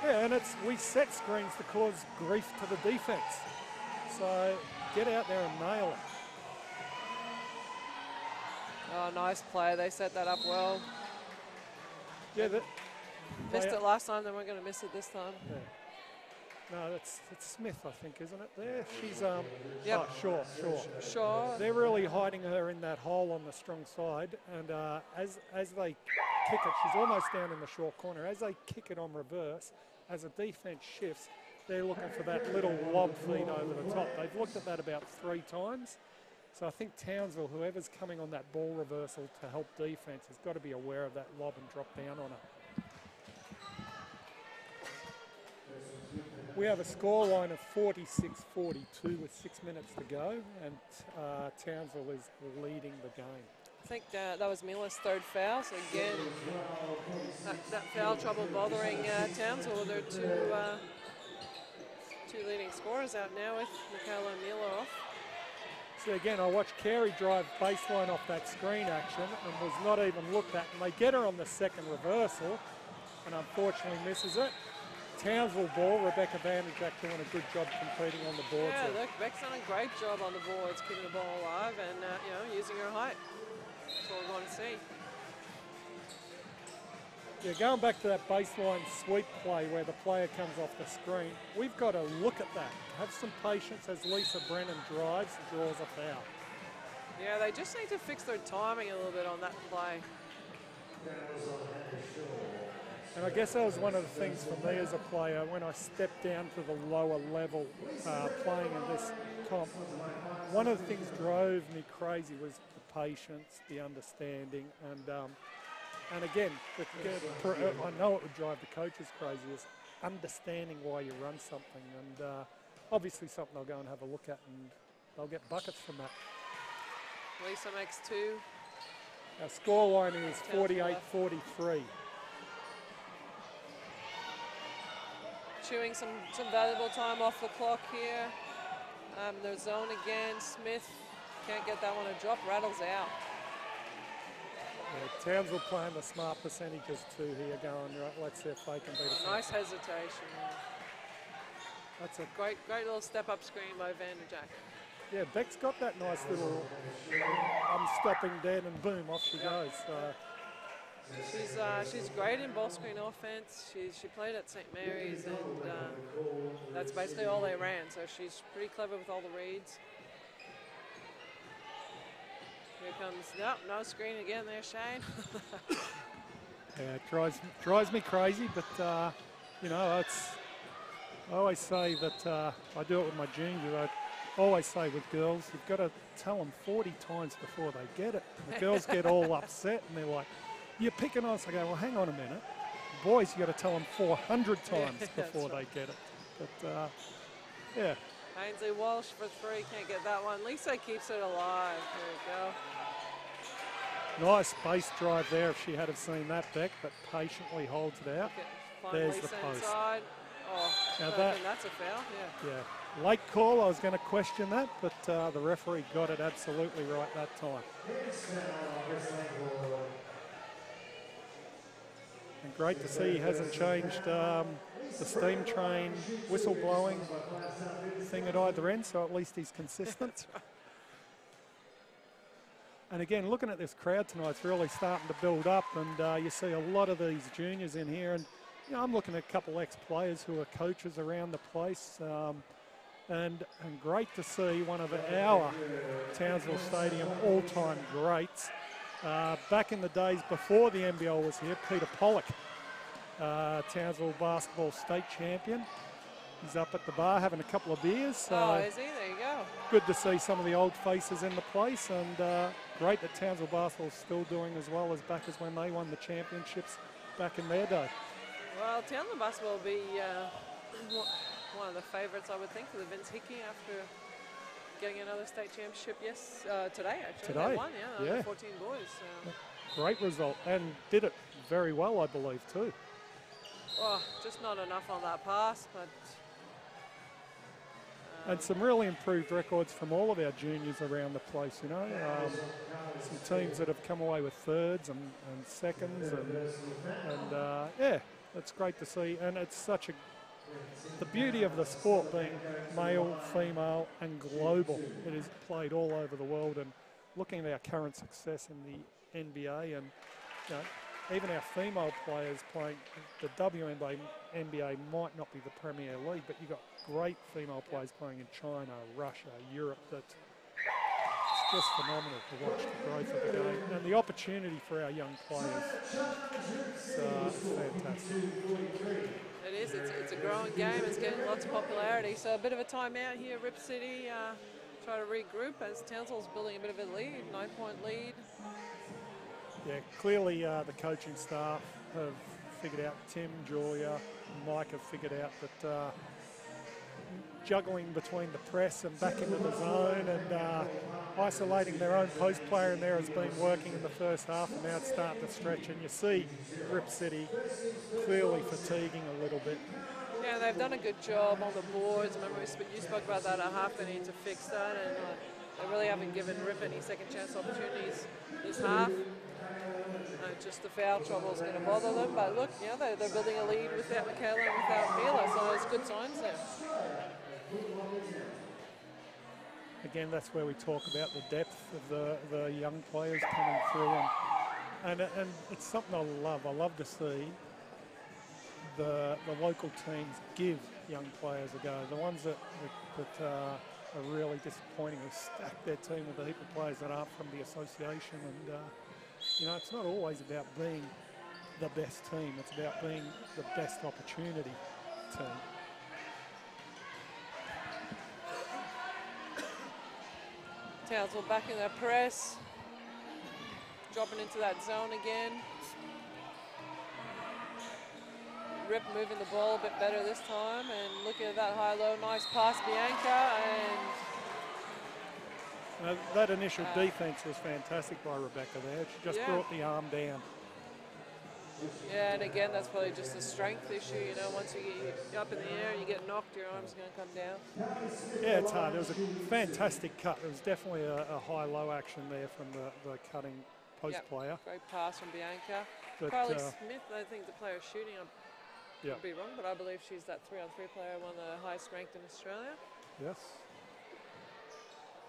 Yeah, and we set screens to cause grief to the defense. So get out there and nail it. Oh, nice play. They set that up well. Yeah, missed it last time, then we're going to miss it this time. Yeah. No, it's Smith, I think, isn't it? There, she's yep. Sure. They're really hiding her in that hole on the strong side, and as they kick it, she's almost down in the short corner. As they kick it on reverse, as the defense shifts, they're looking for that little lob feed over the top. They've looked at that about 3 times. So I think Townsville, whoever's coming on that ball reversal to help defense, has got to be aware of that lob and drop down on it. We have a scoreline of 46-42 with 6 minutes to go, and Townsville is leading the game. I think that was Mila's 3rd foul, so again, that foul trouble bothering Townsville with their two leading scorers out now with Michaela and Mila off. So again, I watched Carey drive baseline off that screen action and was not even looked at, and they get her on the 2nd reversal, and unfortunately misses it. Townsville ball, Rebecca Vanderjack doing a good job competing on the boards. Yeah, look, Beck's done a great job on the boards, keeping the ball alive and using her height. That's what we're going to see. Yeah, going back to that baseline sweep play where the player comes off the screen, we've got to look at that. Have some patience as Lisa Brennan drives and draws a foul. Yeah, they just need to fix their timing a little bit on that play. And I guess that was one of the things for me as a player when I stepped down to the lower level playing in this comp. One of the things drove me crazy was the patience, the understanding, and again, I know it would drive the coaches crazy, is understanding why you run something, and obviously something I'll go and have a look at, and they'll get buckets from that. Lisa makes 2. Our scoreline is 48-43. Chewing some valuable time off the clock here. Their zone again. Smith can't get that one to drop. Rattles out. Yeah, Townsville playing the smart percentages too here, going right. Let's see if they can beat us. Nice hesitation. That's a great little step-up screen by Vanderjack. Yeah, Beck's got that nice little. I'm stopping dead, and boom, off she goes. She's great in ball screen offense. She played at St. Mary's, and that's basically all they ran. So she's pretty clever with all the reads. Here comes no screen again there, Shane. Yeah, it drives me crazy, but you know, I always say that I do it with my juniors. I always say with girls, you've got to tell them 40 times before they get it. And the girls get all upset, and they're like, "You're picking on us." I go, "Well, hang on a minute. Boys, you got to tell them 400 times before they get it." But yeah. Ainsley Walsh for 3, can't get that one. Lisa keeps it alive. There we go. Nice base drive there if she had have seen that, Beck, but patiently holds it out. There's the post. Inside. Oh, now that's a foul, yeah. Late call, I was going to question that, but the referee got it absolutely right that time. And great to see he hasn't changed the steam train whistle blowing thing at either end, so at least he's consistent. That's right. And again, looking at this crowd tonight, it's really starting to build up, and you see a lot of these juniors in here, and you know, I'm looking at a couple ex-players who are coaches around the place, and great to see one of our Townsville Stadium all-time greats. Back in the days before the NBL was here, Peter Pollock, Townsville basketball state champion. He's up at the bar having a couple of beers. So is he? There you go. Good to see some of the old faces in the place, and great that Townsville basketball is still doing as well as back as when they won the championships back in their day. Well, Townsville basketball will be one of the favourites, I would think, for the Vince Hickey after getting another state championship. Today actually. Today, they won, yeah. 14 boys. So. Great result, and did it very well, I believe, too. Oh, just not enough on that pass, but. And some really improved records from all of our juniors around the place, you know. Some teams that have come away with thirds and seconds, and yeah, it's great to see. And it's such the beauty of the sport being male, female, and global. It is played all over the world, and looking at our current success in the NBA, and you know, even our female players playing the WNBA might not be the Premier League, but you've got great female players playing in China, Russia, Europe. It's just phenomenal to watch the growth of the game and the opportunity for our young players. It's fantastic. It is. It's a growing game. It's getting lots of popularity. So a bit of a timeout here. Rip City try to regroup as Townsville's building a bit of a lead, 9-point lead. Yeah, clearly the coaching staff have figured out, Tim, Julia, Mike have figured out that juggling between the press and back into the zone and isolating their own post player in there has been working in the first half, and now it's starting to stretch, and you see Rip City clearly fatiguing a little bit. Yeah, they've done a good job on the boards. Remember, you spoke about that at half. They need to fix that, and they really haven't given Rip any second chance opportunities this half. Just the foul trouble is going to bother them, but look, you know, they're building a lead without Michaela and without Mila, so there's good signs there. again, that's where we talk about the depth of the young players coming through, and it's something I love. I love to see the local teams give young players a go. The ones that are really disappointing have stacked their team with a heap of players that aren't from the association, and you know, it's not always about being the best team. It's about being the best opportunity team. Townsville back in their press, dropping into that zone again. Rip moving the ball a bit better this time, and looking at that high-low, nice pass, Bianca, and that initial defense was fantastic by Rebecca there. She just brought the arm down. Yeah, and again, that's probably just a strength issue. You know, once you get up in the air, you get knocked, your arm's going to come down. Yeah, it's hard. It was a fantastic cut. It was definitely a high-low action there from the cutting post player. Great pass from Bianca. But, Carly Smith, I think the player shooting, I could be wrong, but I believe she's that 3-on-3 player, one of the highest ranked in Australia. Yes.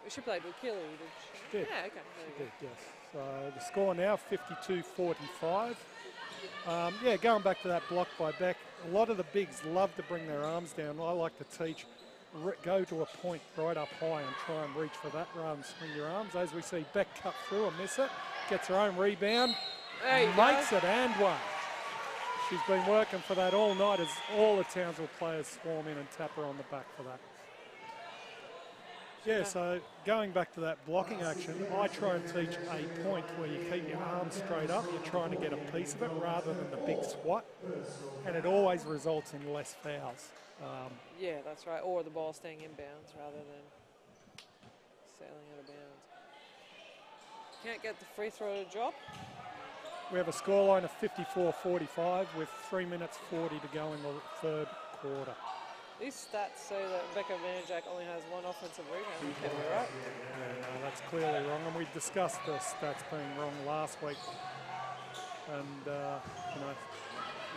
She played with Keely, did she? She did. Yeah, okay. She did, yes. So the score now, 52-45. Yeah, going back to that block by Beck, a lot of the bigs love to bring their arms down. I like to teach, go to a point right up high and try and reach for that rather than swing your arms. As we see Beck cut through and miss it, gets her own rebound, makes it and one. She's been working for that all night as all the Townsville players swarm in and tap her on the back for that. Yeah, so going back to that blocking action, I try and teach a point where you keep your arms straight up, you're trying to get a piece of it rather than the big squat, and it always results in less fouls. Yeah, that's right, or the ball staying inbounds rather than sailing out of bounds. Can't get the free throw to drop. We have a scoreline of 54-45 with 3 minutes 40 to go in the third quarter. These stats say that Becca Vanjak only has one offensive rebound. Can we right? Yeah, no, that's clearly wrong, and we discussed the stats being wrong last week. And you know,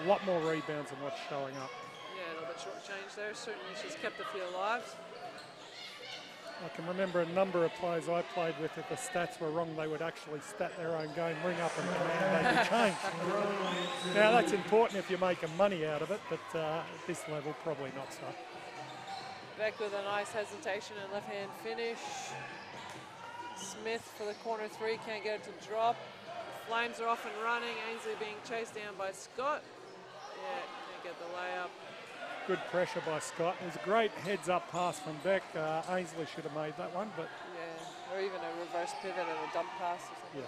a lot more rebounds than what's showing up. Yeah, a little bit short change there. Certainly, she's kept a few alive. I can remember a number of players I played with. If the stats were wrong, they would actually stat their own game, ring up and demand they be changed. Now that's important if you're making money out of it, but at this level, probably not so. Beck with a nice hesitation and left-hand finish. Smith for the corner three, can't get it to drop. Flames are off and running. Ainsley being chased down by Scott. Yeah, can't get the layup. Good pressure by Scott. It was a great heads-up pass from Beck. Ainsley should have made that one, but... Yeah, or even a reverse pivot and a dump pass or something. Yeah.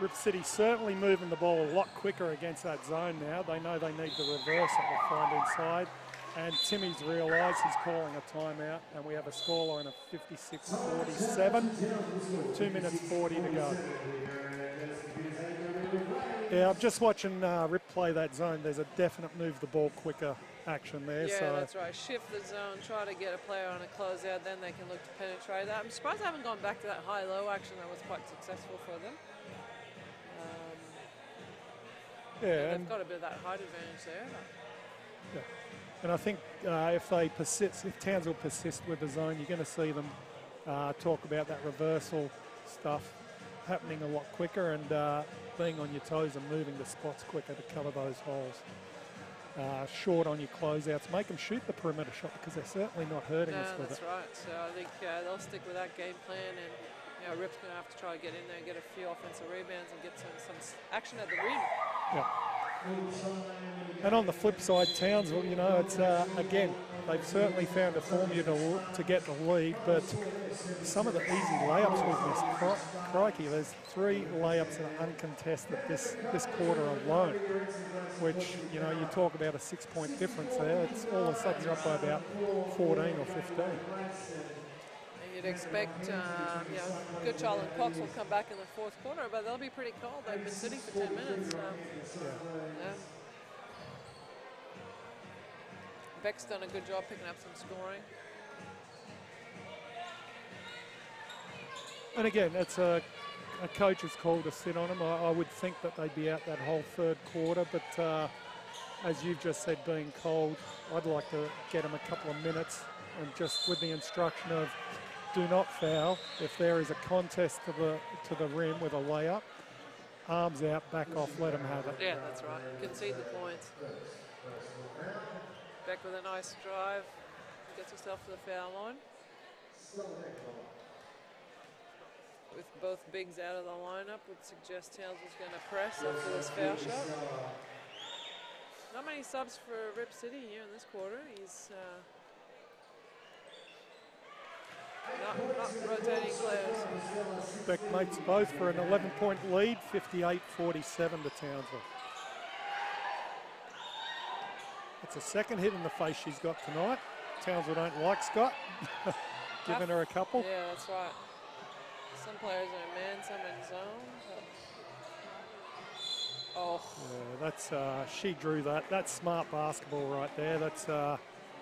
Rip City certainly moving the ball a lot quicker against that zone now. They know they need the reverse that will find inside. And Timmy's realised he's calling a timeout, and we have a scoreline of 56-47, 2 minutes 40 to go. Yeah, I'm just watching Rip play that zone. There's a definite move the ball quicker action there. Yeah, so that's right. Shift the zone, try to get a player on a closeout, then they can look to penetrate that. I'm surprised they haven't gone back to that high-low action that was quite successful for them. Yeah, they've got a bit of that height advantage there. Yeah. And I think if they persist, if Townsville persist with the zone, you're going to see them talk about that reversal stuff happening a lot quicker and being on your toes and moving the spots quicker to cover those holes. Short on your closeouts, make them shoot the perimeter shot because they're certainly not hurting us with it. That's right. So I think they'll stick with that game plan, and you know, Rip's going to have to try to get in there and get a few offensive rebounds and get some action at the rim. Yeah. And on the flip side, Townsville, you know, it's again, they've certainly found a formula to get the lead, but some of the easy layups we've missed. Crikey, there's 3 layups that are uncontested this quarter alone, which, you know, you talk about a 6-point difference there. It's all of a sudden you're up by about 14 or 15. You'd expect, you know, Goodchild and Cox will come back in the fourth quarter, but they'll be pretty cold. They've been sitting for 10 minutes. Yeah. Beck's done a good job picking up some scoring. And again, it's a coach's call to sit on them. I would think that they'd be out that whole third quarter, but as you've just said, being cold, I'd like to get them a couple of minutes and just with the instruction of do not foul. If there is a contest to the rim with a layup, arms out, back off, let them have it. Yeah, that's right. Concede the points. Beck with a nice drive. Gets herself to the foul line. With both bigs out of the lineup, would suggest Townsville's going to press after this foul shot. Not many subs for Rip City here in this quarter. He's not rotating players. Beck mates both for an 11-point lead, 58-47 to Townsville. It's a second hit in the face she's got tonight. Townsville don't like Scott, giving her a couple. Yeah, that's right. Some players are in man, some in zone. Oh. Yeah, that's, she drew that. That's smart basketball right there. That's,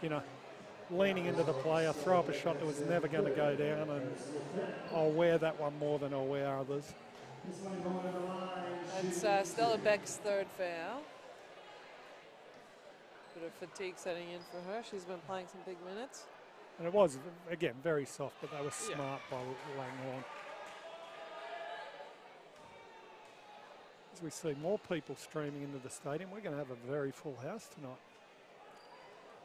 you know, leaning into the player, throw up a shot that was never going to go down, and I'll wear that one more than I'll wear others. That's Stella Beck's third foul. Bit of fatigue setting in for her. She's been playing some big minutes. And it was, again, very soft, but they were smart by Langhorne. As we see more people streaming into the stadium, we're going to have a very full house tonight.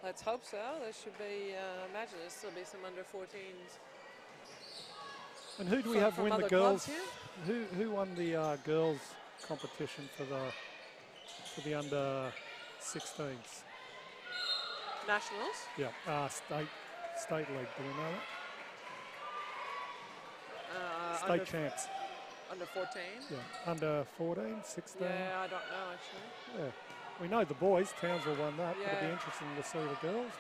Let's hope so. There should be, imagine there'll still be some under 14s. And who do we have win the girls? Who won the girls competition for the under 16s? Nationals? Yeah, state league. Do we know that? State champs. Under 14? Yeah, under 14, 16. Yeah, I don't know actually. Yeah, we know the boys. Townsville won that. Yeah. It'll be interesting to see the girls.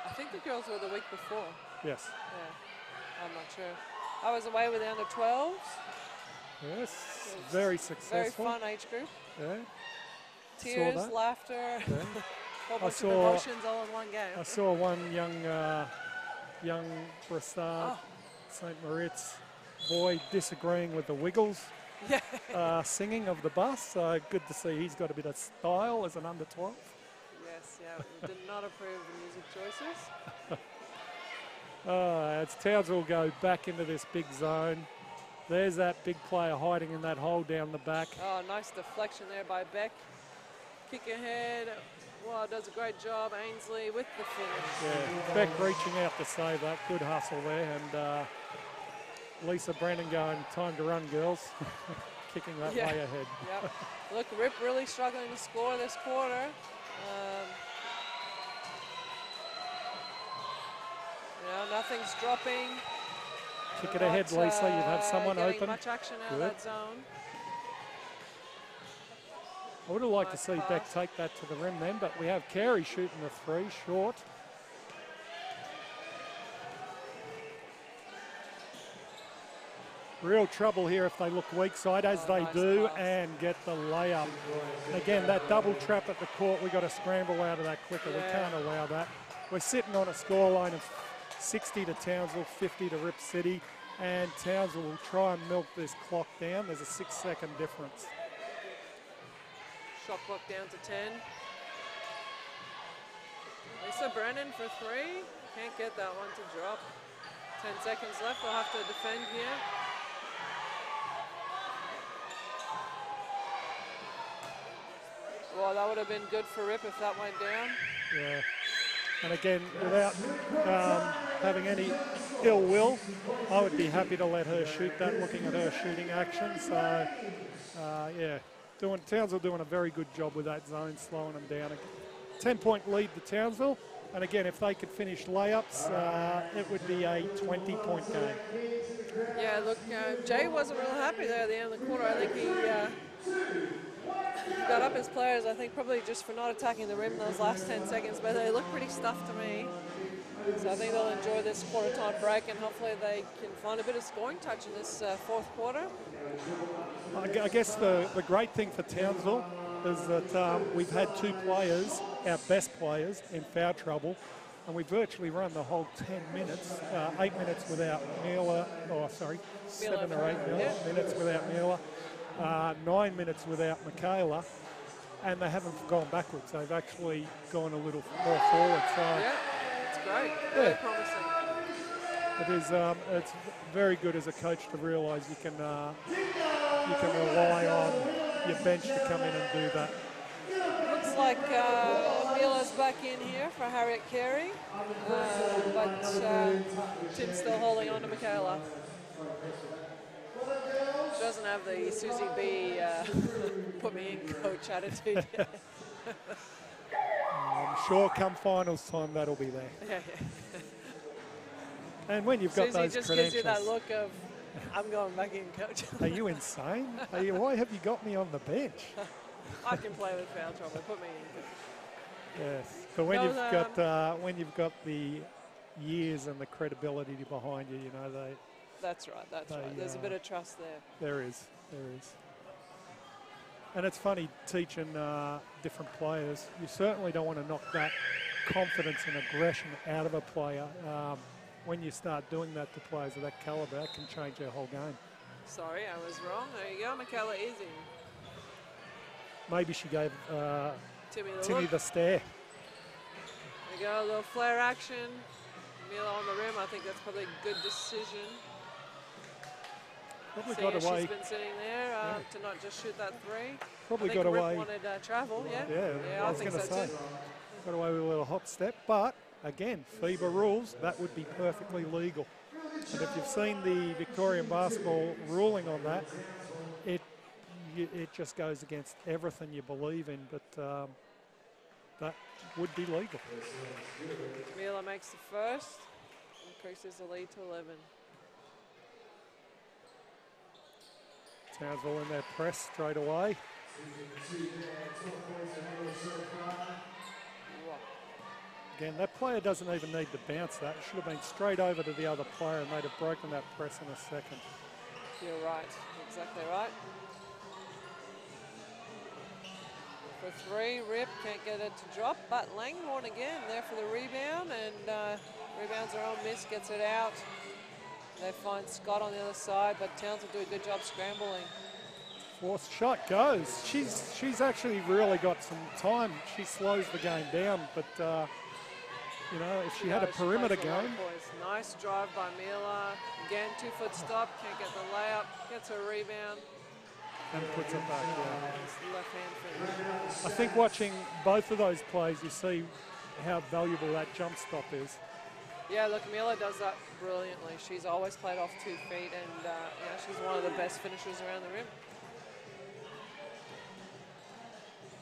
I think the girls were the week before. Yes. Yeah, I'm not sure. I was away with the under 12s. Yes, very successful. Very fun age group. Yeah. Tears, laughter, Yeah. whole bunch of emotions all in one game. I saw one young Brassard, St. Moritz boy disagreeing with the Wiggles singing of the bus. So good to see he's got a bit of style as an under 12. Yes, yeah, did not approve the music choices. As Townsville go back into this big zone. There's that big player hiding in that hole down the back. Oh, nice deflection there by Beck. Kick ahead. Wow, does a great job. Ainsley with the finish. Yeah, Beck reaching out to save that. Good hustle there. And Lisa Brennan going, time to run, girls. Kicking that way ahead. Yep. Look, Rip really struggling to score this quarter. Nothing's dropping. Kick it ahead, Lisa. You've had someone open. Much action out of that zone. I would have liked to see Beck take that to the rim then, but we have Carey shooting the three, short. Real trouble here if they look weak side, as they do, and get the layup. Again, that double trap at the court, we've got to scramble out of that quicker. We can't allow that. We're sitting on a scoreline of 60 to Townsville, 50 to Rip City, and Townsville will try and milk this clock down. There's a 6-second difference. Shot clock down to 10. Lisa Brennan for three. Can't get that one to drop. 10 seconds left. We'll have to defend here. Well, that would have been good for Rip if that went down. Yeah. And again, without having any ill will, I would be happy to let her shoot that, looking at her shooting action. So, yeah, Townsville doing a very good job with that zone, slowing them down. 10-point lead to Townsville. And again, if they could finish layups, it would be a 20-point game. Yeah, look, Jay wasn't real happy there at the end of the quarter. I think he got up his players, I think, probably just for not attacking the rim those last 10 seconds, but they look pretty stuffed to me. So I think they'll enjoy this quarter-time break, and hopefully they can find a bit of scoring touch in this fourth quarter. I guess the great thing for Townsville is that we've had two players, our best players, in foul trouble, and we virtually run the whole 10 minutes, 8 minutes without Mueller, 7 or 8 minutes without Mueller, 9 minutes without Michaela, and they haven't gone backwards. They've actually gone a little more forward. So Yeah, it's great. Very promising. it is. It's very good as a coach to realise you can rely on your bench to come in and do that. Looks like Mila's back in here for Harriet Carey, but Tim's still holding on to Michaela. She doesn't have the Susie B put me in coach attitude yet. I'm sure come finals time that'll be there. Yeah. And when you've got Susie those just credentials, gives you that look of, I'm going back in coach. are you insane? Why have you got me on the bench? I can play with foul trouble. Put me in coach. Yes, but when you've got the years and the credibility behind you, you know they. That's right. That's right. There's a bit of trust there. There is. And it's funny teaching different players. You certainly don't want to knock that confidence and aggression out of a player. When you start doing that to players of that calibre, that can change their whole game. Sorry, I was wrong. There you go. Michaela is in. Maybe she gave Timmy the stare. There you go. A little flare action. Mila on the rim. I think that's probably a good decision. Probably got away. She's been sitting there to not just shoot that three. Probably I think got Rip away. wanted travel, yeah? Yeah, I was think going to so say. too. Got away with a little hot step, but again, FIBA rules, that would be perfectly legal. And if you've seen the Victorian basketball ruling on that, it just goes against everything you believe in, but that would be legal. Mila makes the first, increases the lead to 11. Townsville in their press straight away. Again, that player doesn't even need to bounce that. It should have been straight over to the other player and they'd have broken that press in a second. You're right, exactly right. For three, Rip can't get it to drop, but Langhorne again there for the rebound, and rebounds her own miss, gets it out. They find Scott on the other side, but Townsville do a good job scrambling. Fourth shot goes. She's actually really got some time. She slows the game down, but you know, if she had a perimeter game. Nice drive by Mila. Again, 2-foot stop, can't get the layup, gets a rebound. And puts it back, Left hand finish. I think watching both of those plays, you see how valuable that jump stop is. Yeah, look, Mila does that brilliantly. She's always played off 2 feet, and yeah, she's one of the best finishers around the rim.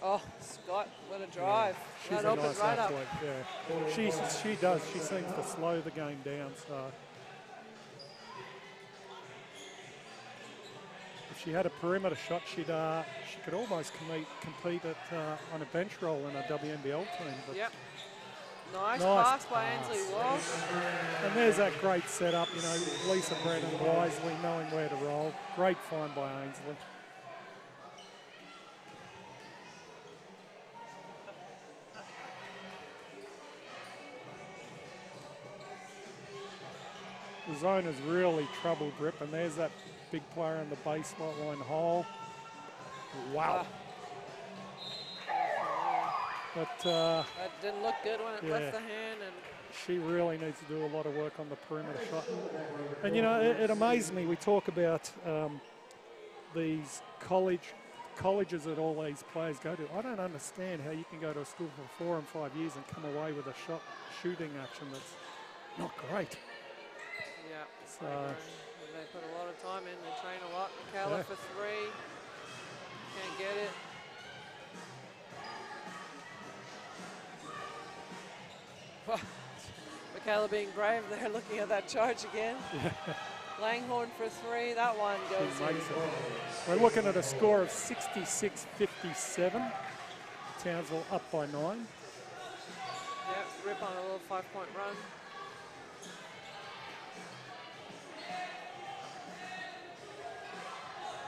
Oh, Scott, what a drive. She's that a opens nice right up. athlete, yeah. She does. She seems to slow the game down, so. If she had a perimeter shot, she could almost compete at, on a bench role in a WNBL team. But yep. Nice pass by Ainsley Walsh. And there's that great setup, you know, Lisa Brennan wisely knowing where to roll. Great find by Ainsley. The zone has really troubled Rip, and there's that big player in the baseline hole. Wow. But that didn't look good when it left the hand. And she really needs to do a lot of work on the perimeter shot. And you know, it amazed me. We talk about these colleges that all these players go to. I don't understand how you can go to a school for 4 and 5 years and come away with a shooting action that's not great. Yeah, so they put a lot of time in. They train a lot. Michaela for 3. Can't get it. Michaela being brave there, looking at that charge again. Langhorne for 3. That one goes in. We're looking at a score of 66-57. Townsville up by 9. Yep, Rip on a little 5-point run.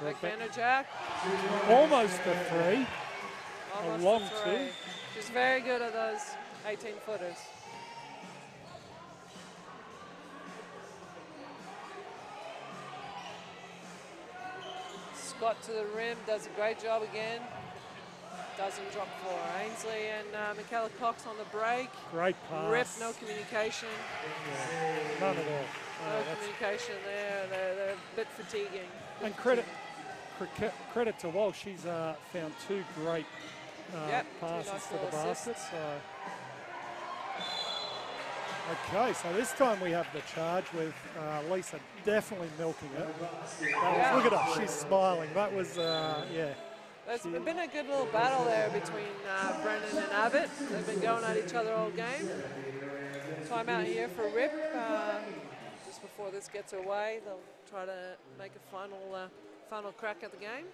Big Vanderjack. Almost a 3. Almost a long a 3. 2. She's very good at those 18-footers. Scott to the rim, does a great job again. Doesn't drop for Ainsley, and Michaela Cox on the break. Great pass. Rip, no communication. Yeah, none at all. No communication there. They're a bit fatiguing. And credit to Walsh. She's found 2 great passes nice to the little basket. assists. Okay, so this time we have the charge with Lisa definitely milking it. Look at her, she's smiling. That was, yeah. There's been a good little battle there between Brennan and Abbott. They've been going at each other all game. Time out here for Rip. Just before this gets away, they'll try to make a final crack at the game.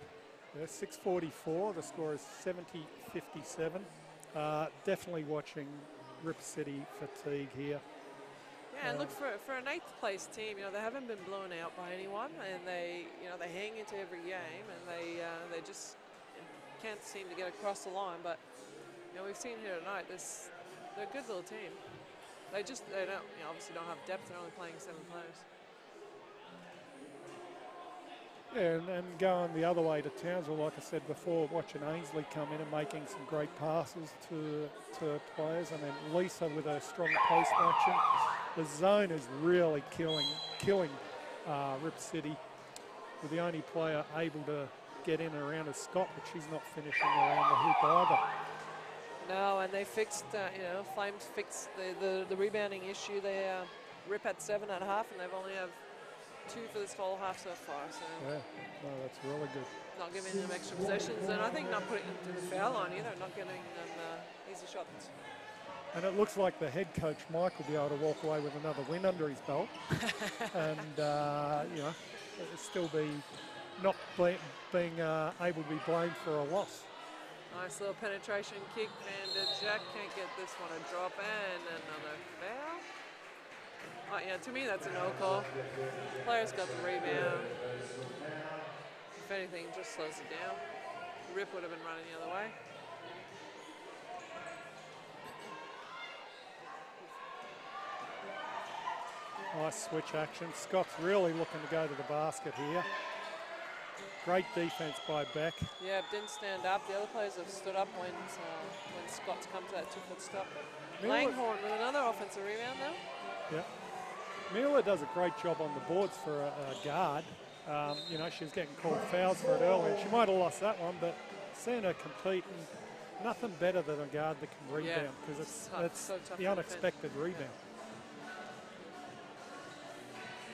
Yeah, 6:44. The score is 70-57. Definitely watching Rip City fatigue here. Yeah, and look, for an 8th place team, they haven't been blown out by anyone, and they hang into every game, and they just can't seem to get across the line. But we've seen here tonight, they're a good little team. They don't obviously don't have depth. They're only playing 7 players. Yeah, and going the other way to Townsville, like I said before, watching Ainsley come in and making some great passes to players, and then Lisa with a strong post action. The zone is really killing Rip City. With the only player able to get in and around is Scott, but she's not finishing around the hoop either. No, and they fixed, Flames fixed the rebounding issue. They Rip at 7 at half, and they've only have 2 for this whole half so far. So yeah, no, that's really good. Not giving them extra possessions, and I think not putting them to the foul line either, not giving them easy shots. And it looks like the head coach, Mike, will be able to walk away with another win under his belt. And, still be not being able to be blamed for a loss. Nice little penetration kick, and Jack can't get this one a drop, and another foul. Oh, yeah, to me that's a no call. Players got the rebound. If anything, just slows it down. Rip would have been running the other way. Nice switch action. Scott's really looking to go to the basket here. Great defense by Beck. Yeah, didn't stand up. The other players have stood up when Scott's come to that 2-foot stop. Langhorn with another offensive rebound now. Yeah. Mila does a great job on the boards for a guard. She was getting called fouls for it earlier. She might have lost that one, but seeing her compete, nothing better than a guard that can rebound, because it's so tough the unexpected rebound.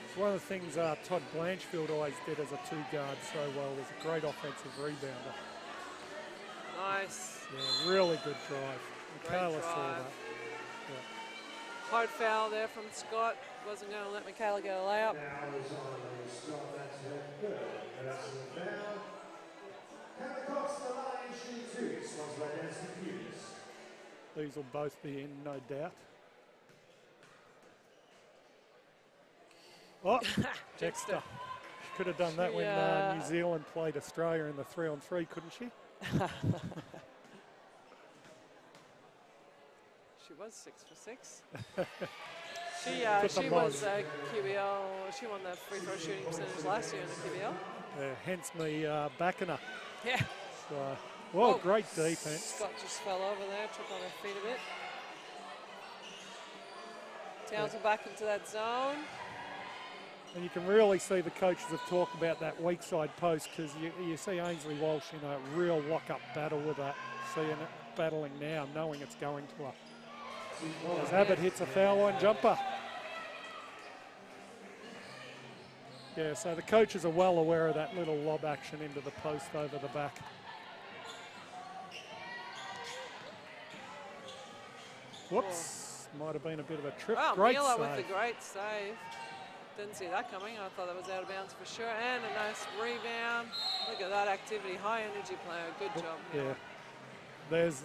It's one of the things Todd Blanchfield always did as a 2-guard so well, was a great offensive rebounder. Nice. Yeah, really good drive. Michaela saw that. Yeah. Hard foul there from Scott. Wasn't going to let Michaela get a layup. These will both be in, no doubt. Oh, Dexter. She could have done that when New Zealand played Australia in the 3-on-3, couldn't she? She was 6 for 6. She was QBL. She won the free throw shooting percentage last year in the QBL. Yeah, hence me backing her. Yeah. So, great defense. Scott just fell over there, tripped on her feet a bit. Townsville back into that zone. And you can really see the coaches have talked about that weak side post, because you see Ainsley Walsh in a real lock-up battle with that. Seeing it battling now, knowing it's going to her. As Abbott hits a foul line jumper. Yeah, so the coaches are well aware of that little lob action into the post over the back. Whoops, might have been a bit of a trip. Wow, great Mila save. with the great save. Didn't see that coming. I thought that was out of bounds for sure. And a nice rebound. Look at that activity. High energy player. Good job, Mila. Yeah.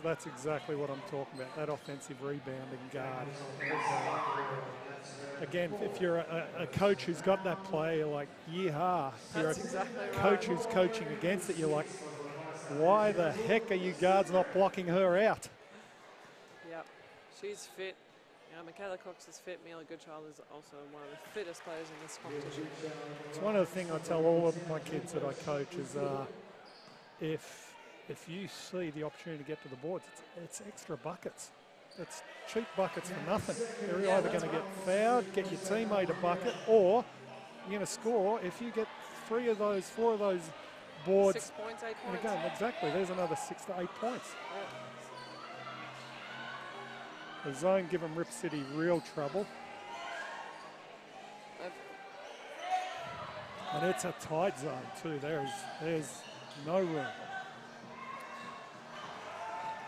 That's exactly what I'm talking about, that offensive rebounding guard. Again, if you're a coach who's got that player, you're like, yeehaw. If you're exactly coach who's coaching against it, you're like, why the heck are you guards not blocking her out? Yep, she's fit. Michaela Cox is fit. Mila Goodchild is also one of the fittest players in this competition. It's one of the things I tell all of my kids that I coach is if if you see the opportunity to get to the boards, it's extra buckets. It's cheap buckets for nothing. You're either going to get fouled, get your teammate a bucket, or you're going to score if you get 4 of those boards. 6 points, 8 And points. again, exactly, there's another 6 to 8 points. Yeah. The zone giving Rip City real trouble. And it's a tight zone too. There's no room.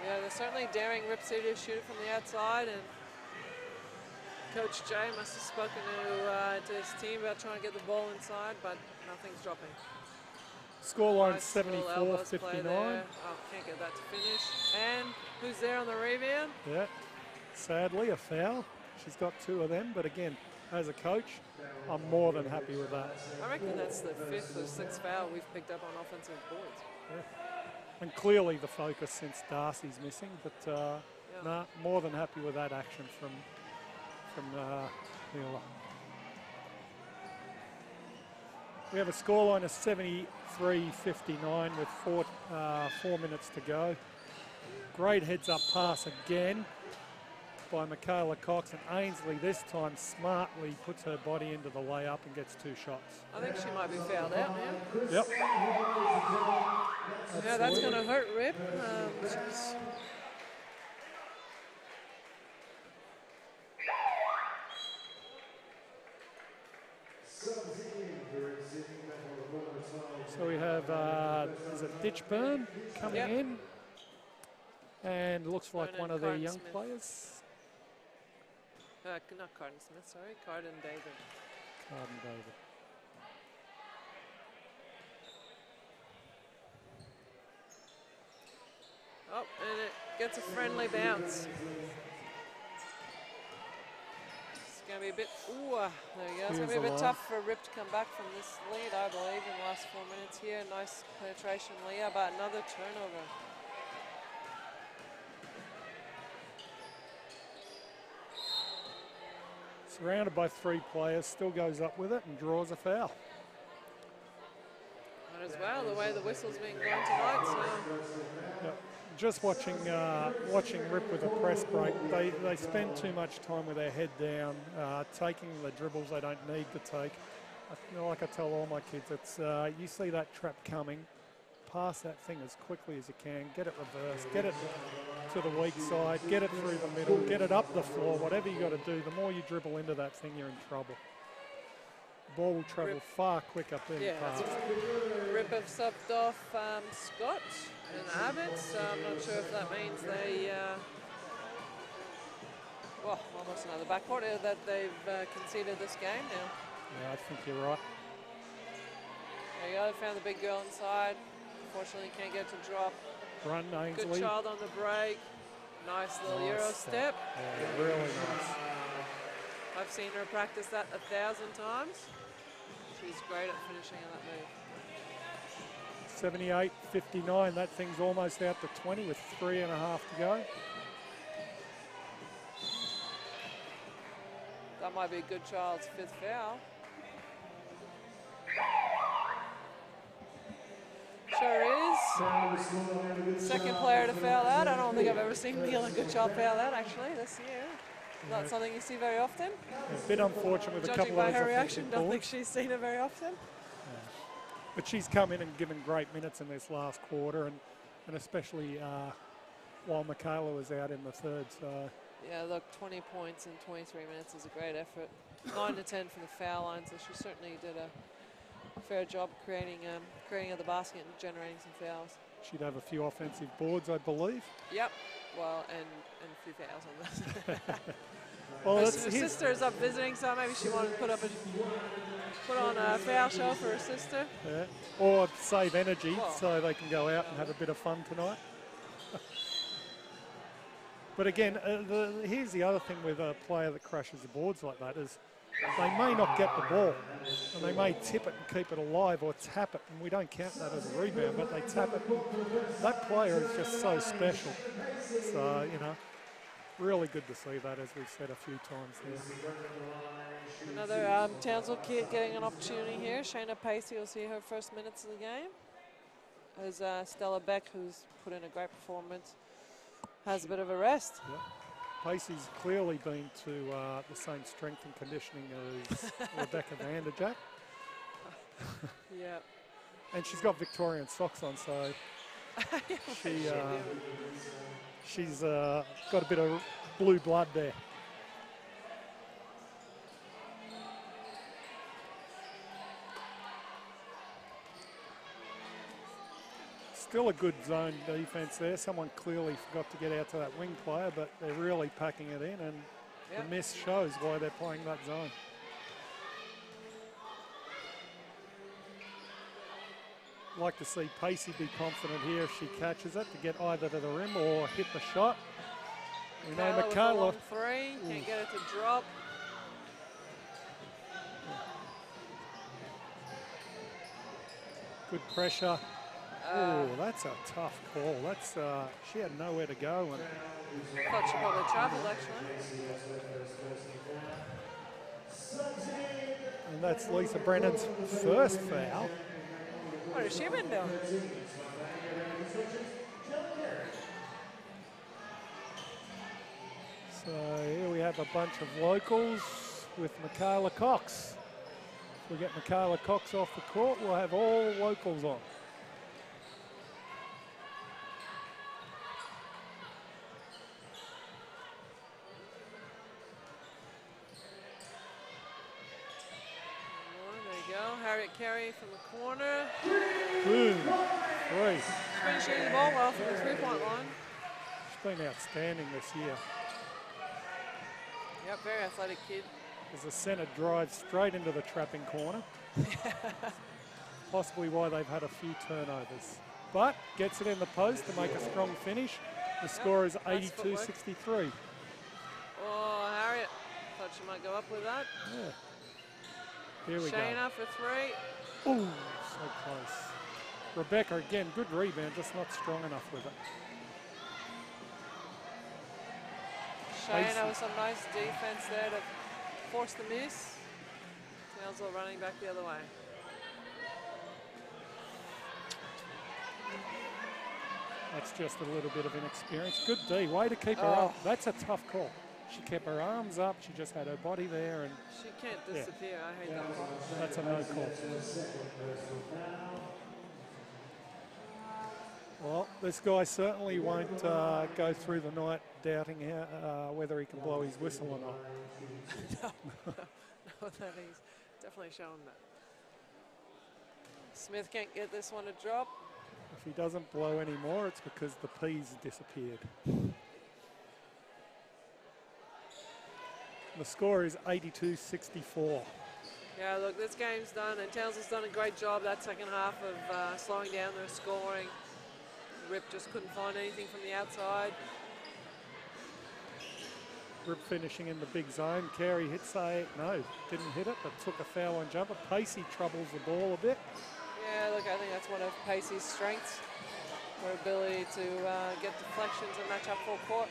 Yeah, they're certainly daring Rip City to shoot it from the outside, and Coach Jay must have spoken to his team about trying to get the ball inside, but nothing's dropping. Scoreline Nice little elbows play 74-59. there. Oh, can't get that to finish. And who's there on the rebound? Yeah, sadly a foul. She's got 2 of them, but again, as a coach, I'm more than happy with that. I reckon that's the 5th or 6th foul we've picked up on offensive boards. Yeah. And clearly the focus since Darcy's missing, but nah, more than happy with that action from Neela. We have a scoreline of 73-59 with 4 minutes to go. Great heads-up pass again by Michaela Cox, and Ainsley this time smartly puts her body into the layup and gets 2 shots. I think she might be fouled out now. Yep. Yeah, that's going to hurt Rip. So we have is it Ditchburn coming in, and looks like one of their young players. Not Carden Smith, sorry, Carden David. Carden David. Oh, and it gets a friendly bounce. It's going to be a bit, there we go. It's going to be a bit tough for Rip to come back from this lead, I believe, in the last 4 minutes here. Nice penetration, Leah, but another turnover. Surrounded by 3 players, still goes up with it and draws a foul. And as well, the way the whistle's being blown tonight. So. Yep. Just watching Rip with a press break, they spend too much time with their head down, taking the dribbles they don't need to take. Like I tell all my kids, it's you see that trap coming, pass that thing as quickly as you can, get it reversed, get it to the weak side, get it through the middle, get it up the floor, whatever you got to do. The more you dribble into that thing, you're in trouble. The ball will travel far quicker than pass. Rip have subbed off Scott and Abbott, so I'm not sure if that means they, well, almost another backcourt that they've conceded this game now. Yeah, I think you're right. There you go, found the big girl inside. Unfortunately, can't get to drop. Run, Ainsley. Good child on the break. Nice little Euro step. Yeah, really nice. I've seen her practice that 1,000 times. She's great at finishing on that move. 78-59, that thing's almost out to 20 with 3.5 to go. That might be a good child's 5th foul. Sure is. Second player to foul out. I don't think I've ever seen Neela Goodchild foul out actually this year. Not something you see very often. A bit unfortunate with a couple of Judging by her reaction, don't balls. think she's seen it very often. Yeah. But she's come in and given great minutes in this last quarter, and especially while Michaela was out in the third. So. Yeah, look, 20 points in 23 minutes is a great effort. 9 to 10 from the foul line, so she certainly did a fair job creating at the basket and generating some fouls. She'd have a few offensive boards, I believe. Yep. Well, and a few fouls on this. Well, her sister is up visiting, so maybe she wanted to put on a foul show for her sister. Yeah. Or save energy so they can go out and have a bit of fun tonight. But again, here's the other thing with a player that crashes the boards like that is they may not get the ball and they may tip it and keep it alive or tap it, and we don't count that as a rebound, but they tap it. That player is just so special. So, you know, really good to see that, as we've said a few times there. Another Townsville kid getting an opportunity here. Shayna Pacey will see her first minutes of the game. as Stella Beck, who's put in a great performance, has a bit of a rest. Yep. Pacey's clearly been to the same strength and conditioning as Rebecca Vanderjack. Yeah. And she's got Victorian socks on, so she's got a bit of blue blood there. Still a good zone defence there. Someone clearly forgot to get out to that wing player, but they're really packing it in, and the miss shows why they're playing that zone. Like to see Pacey be confident here if she catches it to get either to the rim or hit the shot. We know Michaela. Three, can't get it to drop. Good pressure. Oh, that's a tough call. That's she had nowhere to go. And thought she probably traveled actually. And that's Lisa Brennan's first foul. What has she been doing? So here we have a bunch of locals with Michaela Cox. If we get Michaela Cox off the court, we'll have all locals on. Carry from the corner. Boom. Three. She's been shooting the ball well from the three-point line. She's been outstanding this year. Yep, very athletic kid. As the centre drives straight into the trapping corner. Possibly why they've had a few turnovers. But gets it in the post to make a strong finish. The score is 82-63. Oh, Harriet. Thought she might go up with that. Yeah. Here we Shayna for three. Oh, so close. Rebecca, again, good rebound, just not strong enough with it. Shayna with some nice defense there to force the miss. Townsville running back the other way. That's just a little bit of inexperience. Good D, way to keep her up. That's a tough call. She kept her arms up, she just had her body there. And she can't disappear, I hate that call. That's a no call. Well, this guy certainly won't go through the night doubting whether he can blow his whistle or not. No, that he's definitely shown that. Smith can't get this one to drop. If he doesn't blow anymore, it's because the P's disappeared. The score is 82-64. Yeah, look, this game's done, and Townsville's done a great job that second half of slowing down their scoring. Rip just couldn't find anything from the outside. Rip finishing in the big zone. Carey hits no, didn't hit it, but took a foul on jumper. Pacey troubles the ball a bit. Yeah, look, I think that's one of Pacey's strengths, her ability to get deflections and match up full court.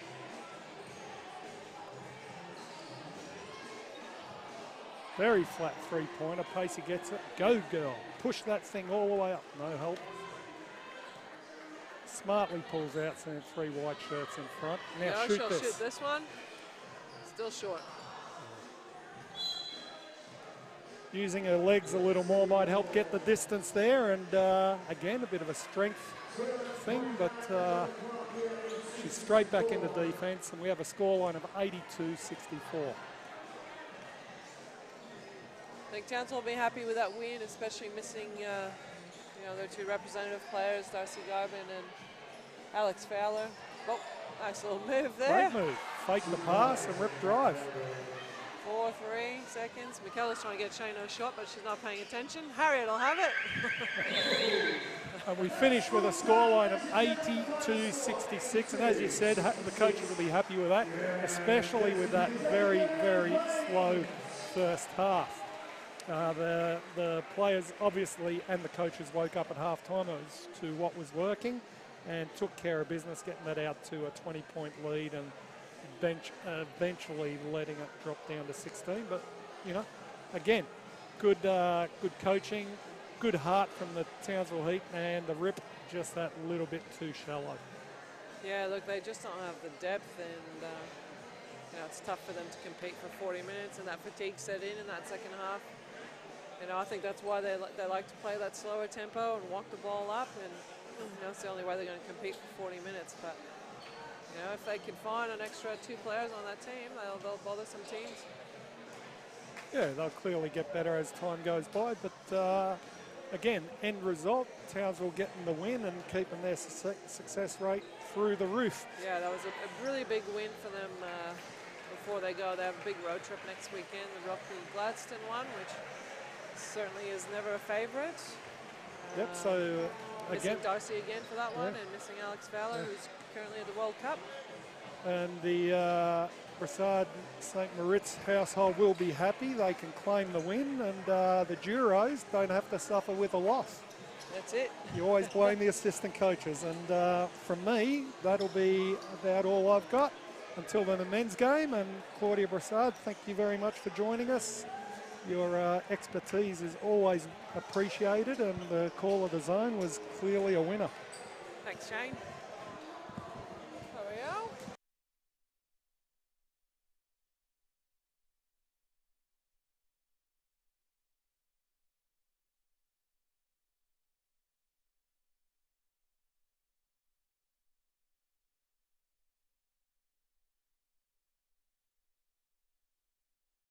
Very flat three-pointer. Pacey gets it. Go, girl. Push that thing all the way up. No help. Smartly pulls out, seeing three white shirts in front. Now no, shoot she'll this. shoot this one. Still short. Using her legs a little more might help get the distance there. And again, a bit of a strength thing, but she's straight back into defence, and we have a scoreline of 82-64. I think Townsville will be happy with that win, especially missing their two representative players, Darcy Garvin and Alex Fowler. Oh, nice little move there. Great move. Fake the pass and rip drive. 4 3 seconds. Michaela's trying to get Shane a shot, but she's not paying attention. Harriet will have it. And we finish with a scoreline of 82-66. And as you said, the coaches will be happy with that, especially with that very, very slow first half. The players obviously and the coaches woke up at halftime as to what was working and took care of business, getting that out to a 20-point lead and eventually letting it drop down to 16. But, again, good coaching, good heart from the Townsville Heat, and the Rip just that little bit too shallow. Yeah, look, they just don't have the depth, and you know, it's tough for them to compete for 40 minutes, and that fatigue set in that second half. You know, I think that's why they like to play that slower tempo and walk the ball up, and you know, it's the only way they're going to compete for 40 minutes. But you know, if they can find an extra 2 players on that team, they'll bother some teams. Yeah, they'll clearly get better as time goes by, but again, end result, Townsville getting the win and keeping their success rate through the roof. Yeah, that was a really big win for them before they go. They have a big road trip next weekend, the Rocky Gladstone one, which certainly is never a favourite. Yep, so missing again, Darcy again for that one, and missing Alex Fowler, who's currently at the World Cup. And the Broussard St. Moritz household will be happy. They can claim the win, and the Duros don't have to suffer with a loss. That's it. You always blame the assistant coaches, and from me, that'll be about all I've got until the men's game. And Claudia Broussard, thank you very much for joining us. Your expertise is always appreciated, and the call of the zone was clearly a winner. Thanks, Shane.